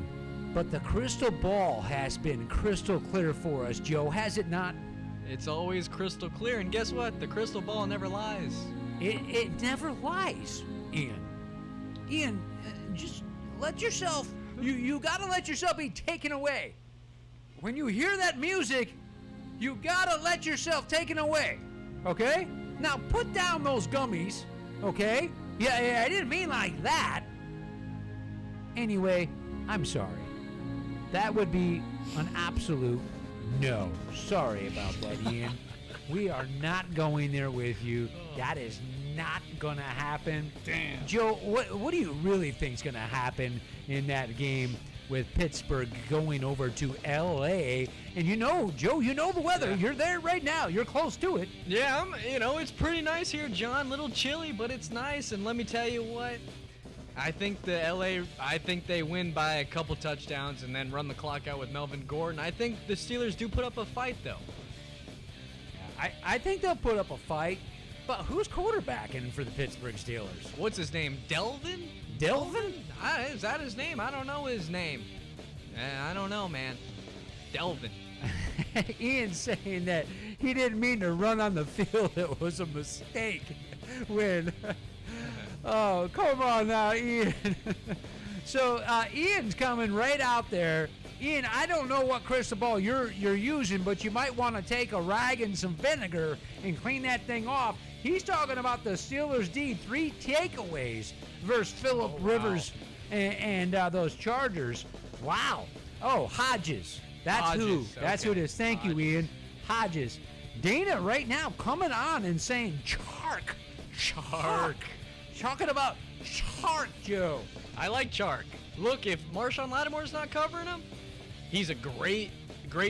but the crystal ball has been crystal clear for us, Joe, has it not? It's always crystal clear, and guess what? The crystal ball never lies. It never lies, Ian. Ian, just let yourself, you gotta let yourself be taken away. When you hear that music, you gotta let yourself taken away, okay? Now put down those gummies, okay? Yeah, I didn't mean like that. Anyway, I'm sorry. That would be an absolute no. Sorry about that, Ian. We are not going there with you. That is not gonna happen. Damn. Joe, what do you really think's gonna happen in that game with Pittsburgh going over to L.A.? And you know, Joe, you know the weather. Yeah. You're there right now. You're close to it. Yeah, it's pretty nice here, John. Little chilly, but it's nice. And let me tell you what, I think they win by a couple touchdowns and then run the clock out with Melvin Gordon. I think the Steelers do put up a fight, though. I think they'll put up a fight. But who's quarterbacking for the Pittsburgh Steelers? What's his name? Delvin? Delvin? Is that his name? I don't know his name. I don't know, man. Delvin. Ian's saying that he didn't mean to run on the field. It was a mistake. Oh, come on now, Ian. So Ian's coming right out there. Ian, I don't know what crystal ball you're using, but you might want to take a rag and some vinegar and clean that thing off. He's talking about the Steelers D, 3 takeaways versus Phillip Rivers and those Chargers. Wow. Oh, Hodges. That's who. That's who it is. Thank you, Ian. Hodges. Dana right now coming on and saying Chark. Talking about Chark, Joe. I like Chark. Look, if Marshawn Lattimore's not covering him, he's a great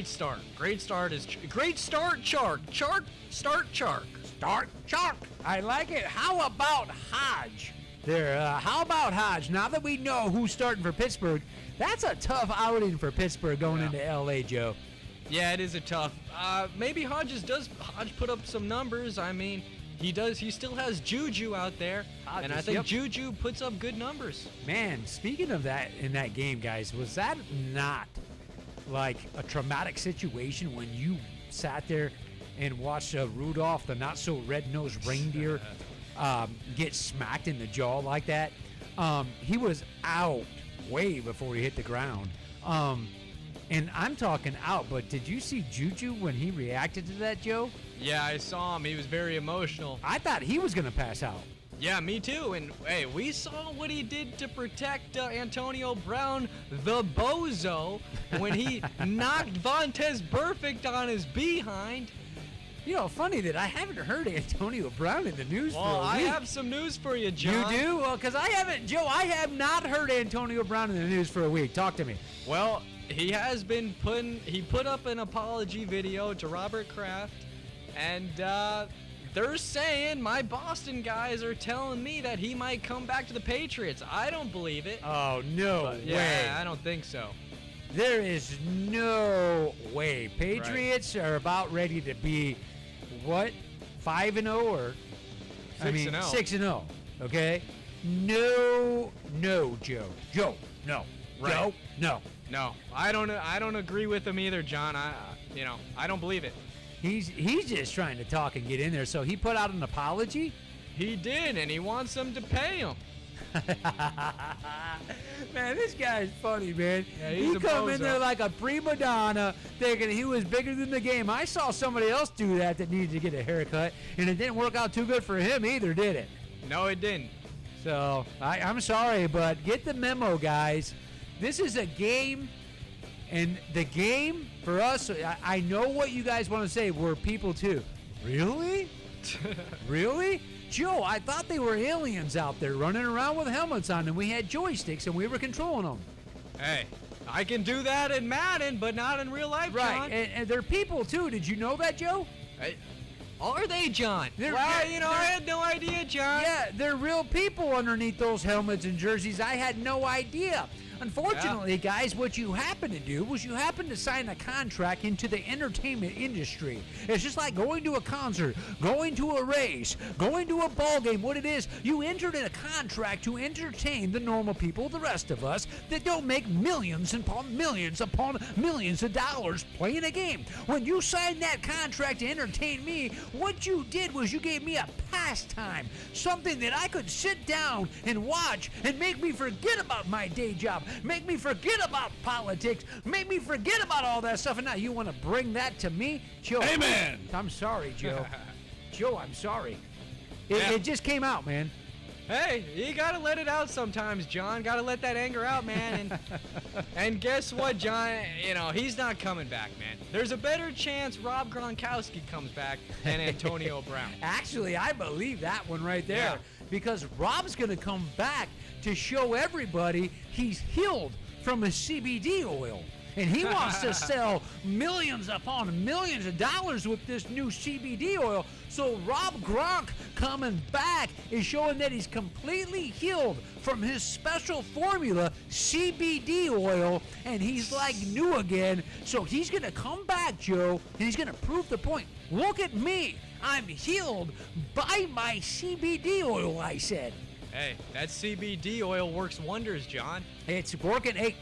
start. Great start, Chark. Start Chark. I like it. How about Hodge? How about Hodge? Now that we know who's starting for Pittsburgh, that's a tough outing for Pittsburgh going into L.A., Joe. Yeah, it is a tough. Maybe Hodge put up some numbers. I mean, he does. He still has Juju out there, and I think Juju puts up good numbers. Man, speaking of that in that game, guys, was that not like a traumatic situation when you sat there and watched Rudolph, the not-so-red-nosed reindeer, get smacked in the jaw like that? He was out way before he hit the ground. And I'm talking out, but did you see Juju when he reacted to that, Joe? Yeah, I saw him. He was very emotional. I thought he was going to pass out. Yeah, me too. And, hey, we saw what he did to protect Antonio Brown, the bozo, when he knocked Vontaze Burfict on his behind. You know, funny that I haven't heard Antonio Brown in the news for a week. I have some news for you, John. You do? Well, because I haven't, Joe, I have not heard Antonio Brown in the news for a week. Talk to me. Well, he has been he put up an apology video to Robert Kraft, and they're saying, my Boston guys are telling me that he might come back to the Patriots. I don't believe it. Oh, no way. Yeah, I don't think so. There is no way. Patriots are about ready to be, what, 5-0 or 6-0. 6-0. Okay? No, Joe. Joe, no. Right. Joe, no. No, I don't agree with him either, John. I don't believe it. He's just trying to talk and get in there. So he put out an apology? He did, and he wants them to pay him. Man, this guy's funny, man. Yeah, he come in there like a prima donna, thinking he was bigger than the game. I saw somebody else do that needed to get a haircut, and it didn't work out too good for him either, did it? No, it didn't. So I'm sorry, but get the memo, guys. This is a game, and the game for us, I know what you guys want to say. We're people too. Really? Really? Joe, I thought they were aliens out there running around with helmets on, and we had joysticks, and we were controlling them. Hey, I can do that in Madden, but not in real life, right. John. And they're people too. Did you know that, Joe? Hey, are they, John? They're, I had no idea, John. Yeah, they're real people underneath those helmets and jerseys. I had no idea. Unfortunately, guys, what you happen to do was you happen to sign a contract into the entertainment industry. It's just like going to a concert, going to a race, going to a ball game. What it is, you entered in a contract to entertain the normal people, the rest of us, that don't make millions upon millions of dollars playing a game. When you signed that contract to entertain me, what you did was you gave me a pastime, something that I could sit down and watch and make me forget about my day job, make me forget about politics, make me forget about all that stuff, and now you want to bring that to me? Joe, Amen. I'm sorry, Joe. Joe, I'm sorry. It just came out, man. Hey, you gotta let it out sometimes, John. Gotta let that anger out, man. And guess what, John? He's not coming back, man. There's a better chance Rob Gronkowski comes back than Antonio Brown. Actually, I believe that one right there. Yeah. Because Rob's going to come back to show everybody he's healed from his CBD oil. And he wants to sell millions upon millions of dollars with this new CBD oil. So Rob Gronk coming back is showing that he's completely healed from his special formula, CBD oil, and he's like new again. So he's going to come back, Joe, and he's going to prove the point. Look at me. I'm healed by my CBD oil, I said. Hey, that CBD oil works wonders, John. It's working. Hey,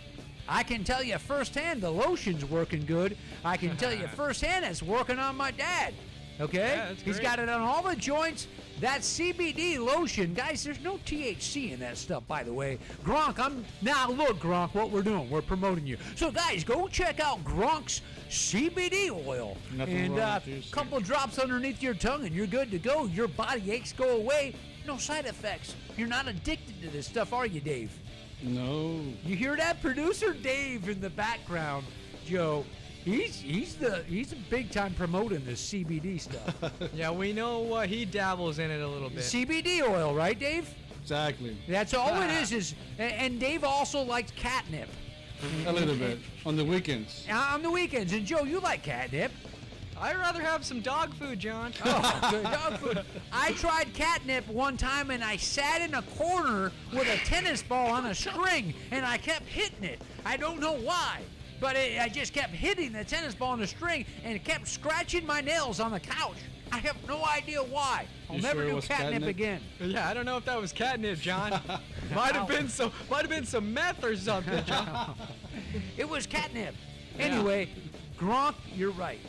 I can tell you firsthand the lotion's working good. I can tell you firsthand it's working on my dad. Okay? Yeah, that's He's great. got it on all the joints. That CBD lotion, guys, there's no THC in that stuff, by the way. Gronk, now look, Gronk, what we're doing. We're promoting you. So, guys, go check out Gronk's CBD oil. Nothing and wrong a with you, couple drops underneath your tongue, and you're good to go. Your body aches go away. No side effects. You're not addicted to this stuff, are you, Dave? No. You hear that? Producer Dave in the background, Joe. He's a big time promoting this CBD stuff. Yeah, we know he dabbles in it a little bit. CBD oil, right, Dave? Exactly. That's all it is. And Dave also likes catnip. A little bit. On the weekends. On the weekends. And Joe, you like catnip. I'd rather have some dog food, John. Oh, good dog food. I tried catnip one time, and I sat in a corner with a tennis ball on a string, and I kept hitting it. I don't know why, but I just kept hitting the tennis ball on a string, and it kept scratching my nails on the couch. I have no idea why. I'll You never sure it do was catnip catnip? again. Yeah, I don't know if that was catnip, John. might have been some meth or something, John. It was catnip. Anyway, Gronk, you're right.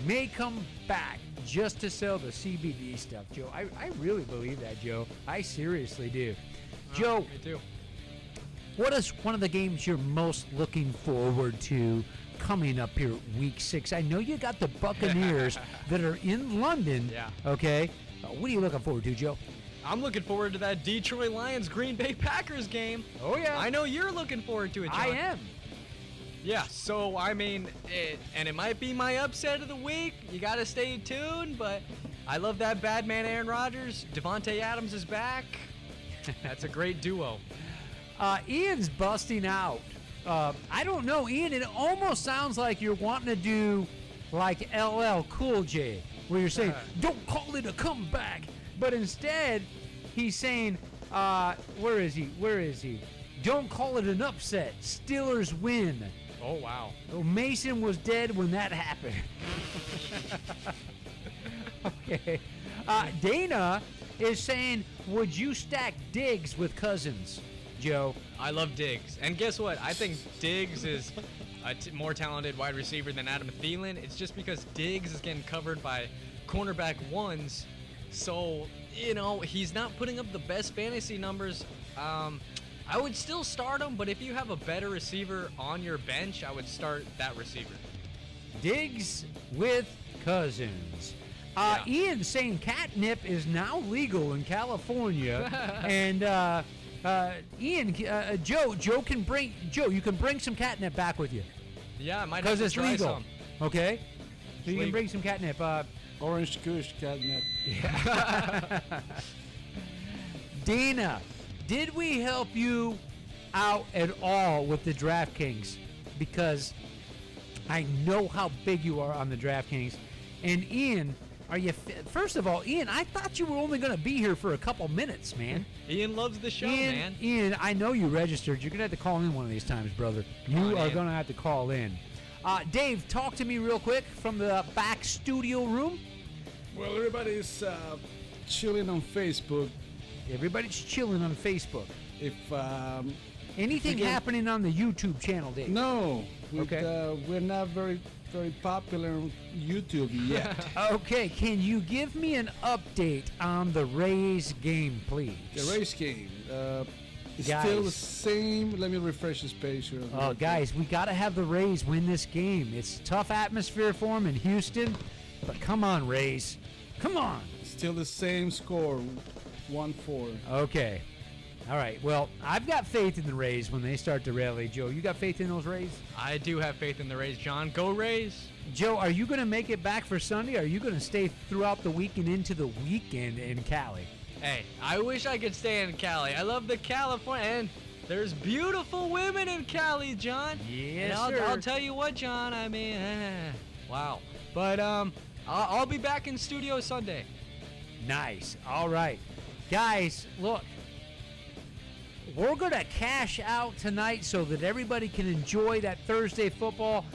May come back just to sell the CBD stuff, Joe. I really believe that, Joe. I seriously do. Joe, Me too. what is one of the games you're most looking forward to coming up here week 6? I know you got the Buccaneers that are in London. Yeah. Okay. What are you looking forward to, Joe? I'm looking forward to that Detroit Lions Green Bay Packers game. Oh, yeah. I know you're looking forward to it, John. I am. Yeah, so I mean, it might be my upset of the week. You got to stay tuned, but I love that bad man Aaron Rodgers. Devontae Adams is back. That's a great duo. Ian's busting out. I don't know, Ian, it almost sounds like you're wanting to do like LL Cool J. where you're saying, don't call it a comeback. But instead, he's saying, where is he? Don't call it an upset. Steelers win. Oh, wow. Oh, Mason was dead when that happened. Okay. Dana is saying, would you stack Diggs with Cousins, Joe? I love Diggs. And guess what? I think Diggs is a more talented wide receiver than Adam Thielen. It's just because Diggs is getting covered by cornerback ones. So, he's not putting up the best fantasy numbers. I would still start him, but if you have a better receiver on your bench, I would start that receiver. Diggs with Cousins. Ian saying catnip is now legal in California. And Ian, Joe can bring you can bring some catnip back with you. Yeah, I might have to try legal. some. Okay, so you can bring some catnip. Orange Kush catnip. Yeah. Dana, did we help you out at all with the DraftKings? Because I know how big you are on the DraftKings. And Ian, first of all, Ian, I thought you were only going to be here for a couple minutes, man. Ian loves the show, man. Ian, I know you registered. You're going to have to call in one of these times, brother. You are going to have to call in. Dave, talk to me real quick from the back studio room. Well, everybody's chilling on Facebook. Everybody's chilling on Facebook. If anything happening on the YouTube channel, Dave? No. Okay. We're not very popular on YouTube yet. Okay, can you give me an update on the Rays game, please? The Rays game. It's Guys. still the same. Let me refresh this page here. Oh, guys, we got to have the Rays win this game. It's a tough atmosphere for them in Houston, but come on, Rays. Come on. Still the same score, 1-4. Okay. All right. Well, I've got faith in the Rays when they start to rally. Joe, you got faith in those Rays? I do have faith in the Rays, John. Go Rays. Joe, are you going to make it back for Sunday? Or are you going to stay throughout the week and into the weekend in Cali? Hey, I wish I could stay in Cali. I love the California, and there's beautiful women in Cali, John. Yes, and sir. I'll tell you what, John. I mean, wow. But I'll be back in studio Sunday. Nice. All right. Guys, look. We're going to cash out tonight so that everybody can enjoy that Thursday football.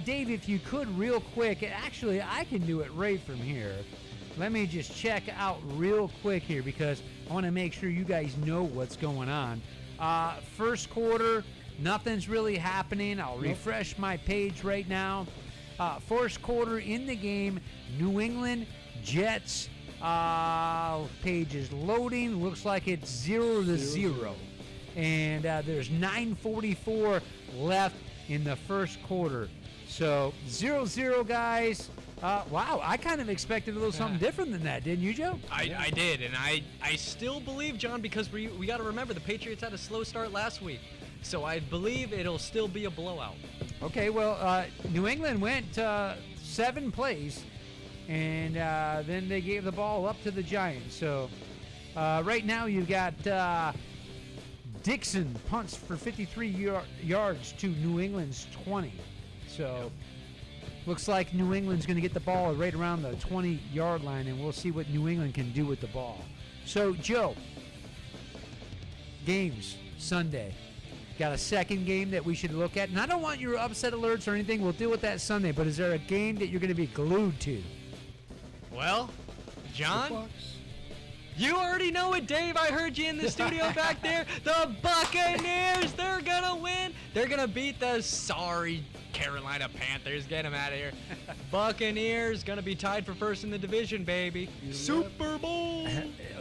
Dave, if you could real quick, actually, I can do it right from here. Let me just check out real quick here because I want to make sure you guys know what's going on. First quarter, nothing's really happening. I'll refresh my page right now. First quarter in the game, New England Jets. Page is loading. Looks like it's 0-0. And there's 9:44 left in the first quarter. So 0-0, guys. Wow, I kind of expected a little something different than that, didn't you, Joe? I did, and I still believe, John, because we got to remember the Patriots had a slow start last week. So I believe it'll still be a blowout. Okay, well, New England went 7 plays, and then they gave the ball up to the Giants. So right now you've got Dixon punts for 53 yards to New England's 20. So looks like New England's going to get the ball right around the 20-yard line, and we'll see what New England can do with the ball. So, Joe, games Sunday. Got a second game that we should look at. And I don't want your upset alerts or anything. We'll deal with that Sunday. But is there a game that you're going to be glued to? Well, John, you already know it, Dave. I heard you in the studio back there. The Buccaneers, they're going to win. They're going to beat the sorry Carolina Panthers. Get them out of here. Buccaneers going to be tied for first in the division, baby. Super Bowl.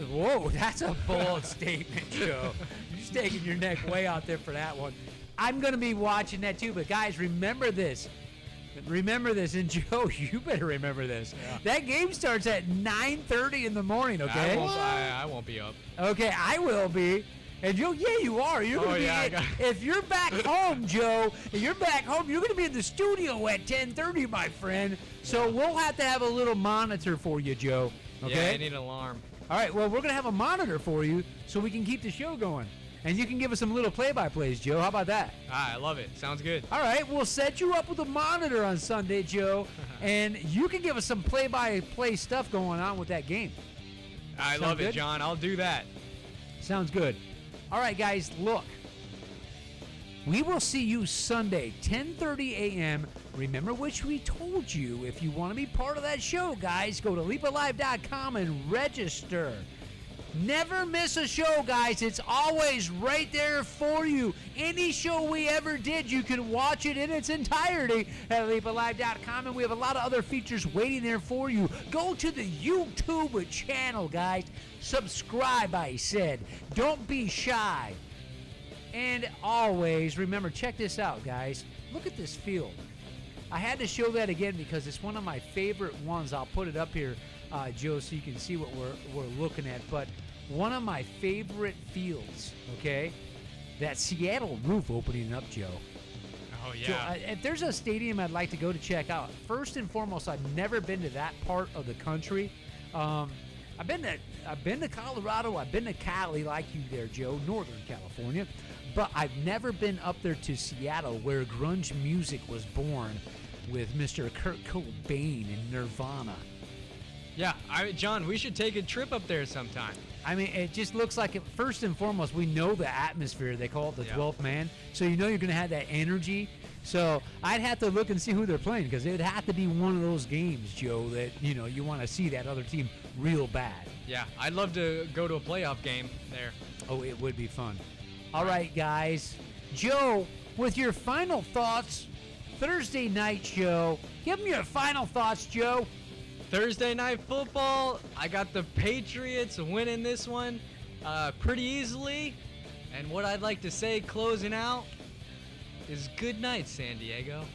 Whoa, that's a bold statement, Joe. You're taking your neck way out there for that one. I'm going to be watching that too. But, guys, remember this. Remember this. And, Joe, you better remember this. Yeah. That game starts at 9:30 in the morning, okay? I won't be up. Okay, I will be. And Joe, yeah, you are. You're going to be if you're back home, Joe, if you're back home, you're going to be in the studio at 10:30, my friend. So we'll have to have a little monitor for you, Joe. Okay? Yeah, I need an alarm. All right, well, we're going to have a monitor for you so we can keep the show going. And you can give us some little play-by-plays, Joe. How about that? I love it. Sounds good. All right, we'll set you up with a monitor on Sunday, Joe, and you can give us some play-by-play stuff going on with that game. I love it, John. I'll do that. Sounds good. All right, guys, look. We will see you Sunday, 10:30 a.m. Remember which we told you. If you want to be part of that show, guys, go to leapalive.com and register. Never miss a show, guys. It's always right there for you. Any show we ever did, you can watch it in its entirety at leapalive.com, and we have a lot of other features waiting there for you. Go to the YouTube channel, guys. Subscribe, I said. Don't be shy. And always, remember, check this out, guys. Look at this field. I had to show that again because it's one of my favorite ones. I'll put it up here, Joe, so you can see what we're looking at. But one of my favorite fields, okay? That Seattle roof opening up, Joe. Oh, yeah. Joe, if there's a stadium I'd like to go to check out, first and foremost, I've never been to that part of the country. I've been to Colorado. I've been to Cali, like you there, Joe, Northern California. But I've never been up there to Seattle, where grunge music was born with Mr. Kurt Cobain and Nirvana. Yeah, John, we should take a trip up there sometime. I mean, it just looks like, first and foremost, we know the atmosphere. They call it the 12th man. So you know you're going to have that energy. So I'd have to look and see who they're playing, because it would have to be one of those games, Joe, that, you want to see that other team real bad. Yeah, I'd love to go to a playoff game there. Oh, it would be fun. All right, guys. Joe, with your final thoughts, Thursday night show. Give them your final thoughts, Joe. Thursday night football. I got the Patriots winning this one pretty easily. And what I'd like to say closing out is good night, San Diego.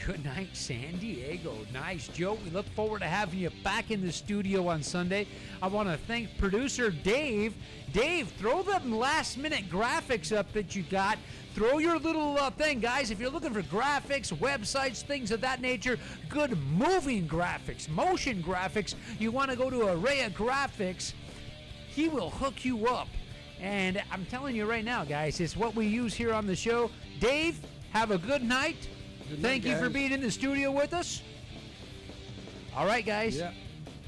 Good night, San Diego. Nice, Joe. We look forward to having you back in the studio on Sunday. I want to thank producer Dave. Dave, throw them last-minute graphics up that you got. Throw your little thing, guys. If you're looking for graphics, websites, things of that nature, good moving graphics, motion graphics, you want to go to Array of Graphics, he will hook you up. And I'm telling you right now, guys, it's what we use here on the show. Dave, have a good night. Thank you for being in the studio with us. All right, guys. Yeah.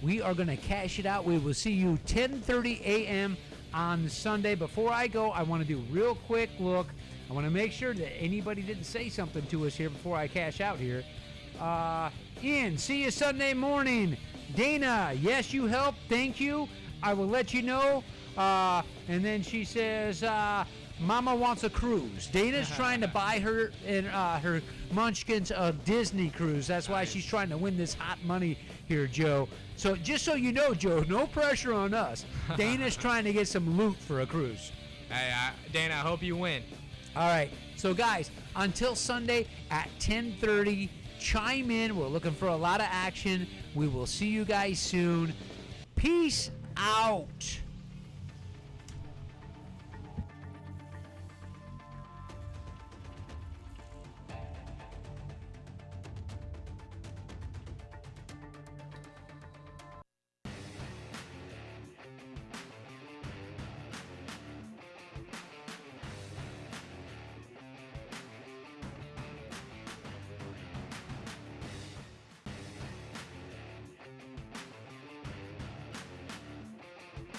We are going to cash it out. We will see you 10:30 a.m. on Sunday. Before I go, I want to do a real quick look. I want to make sure that anybody didn't say something to us here before I cash out here. Ian, see you Sunday morning. Dana, yes, you helped. Thank you. I will let you know. And then she says, Mama wants a cruise. Dana's trying to buy her and her munchkins a Disney cruise. That's why she's trying to win this hot money here, Joe. So just so you know, Joe, no pressure on us. Dana's trying to get some loot for a cruise. Hey, Dana, I hope you win. All right. So, guys, until Sunday at 10:30, chime in. We're looking for a lot of action. We will see you guys soon. Peace out.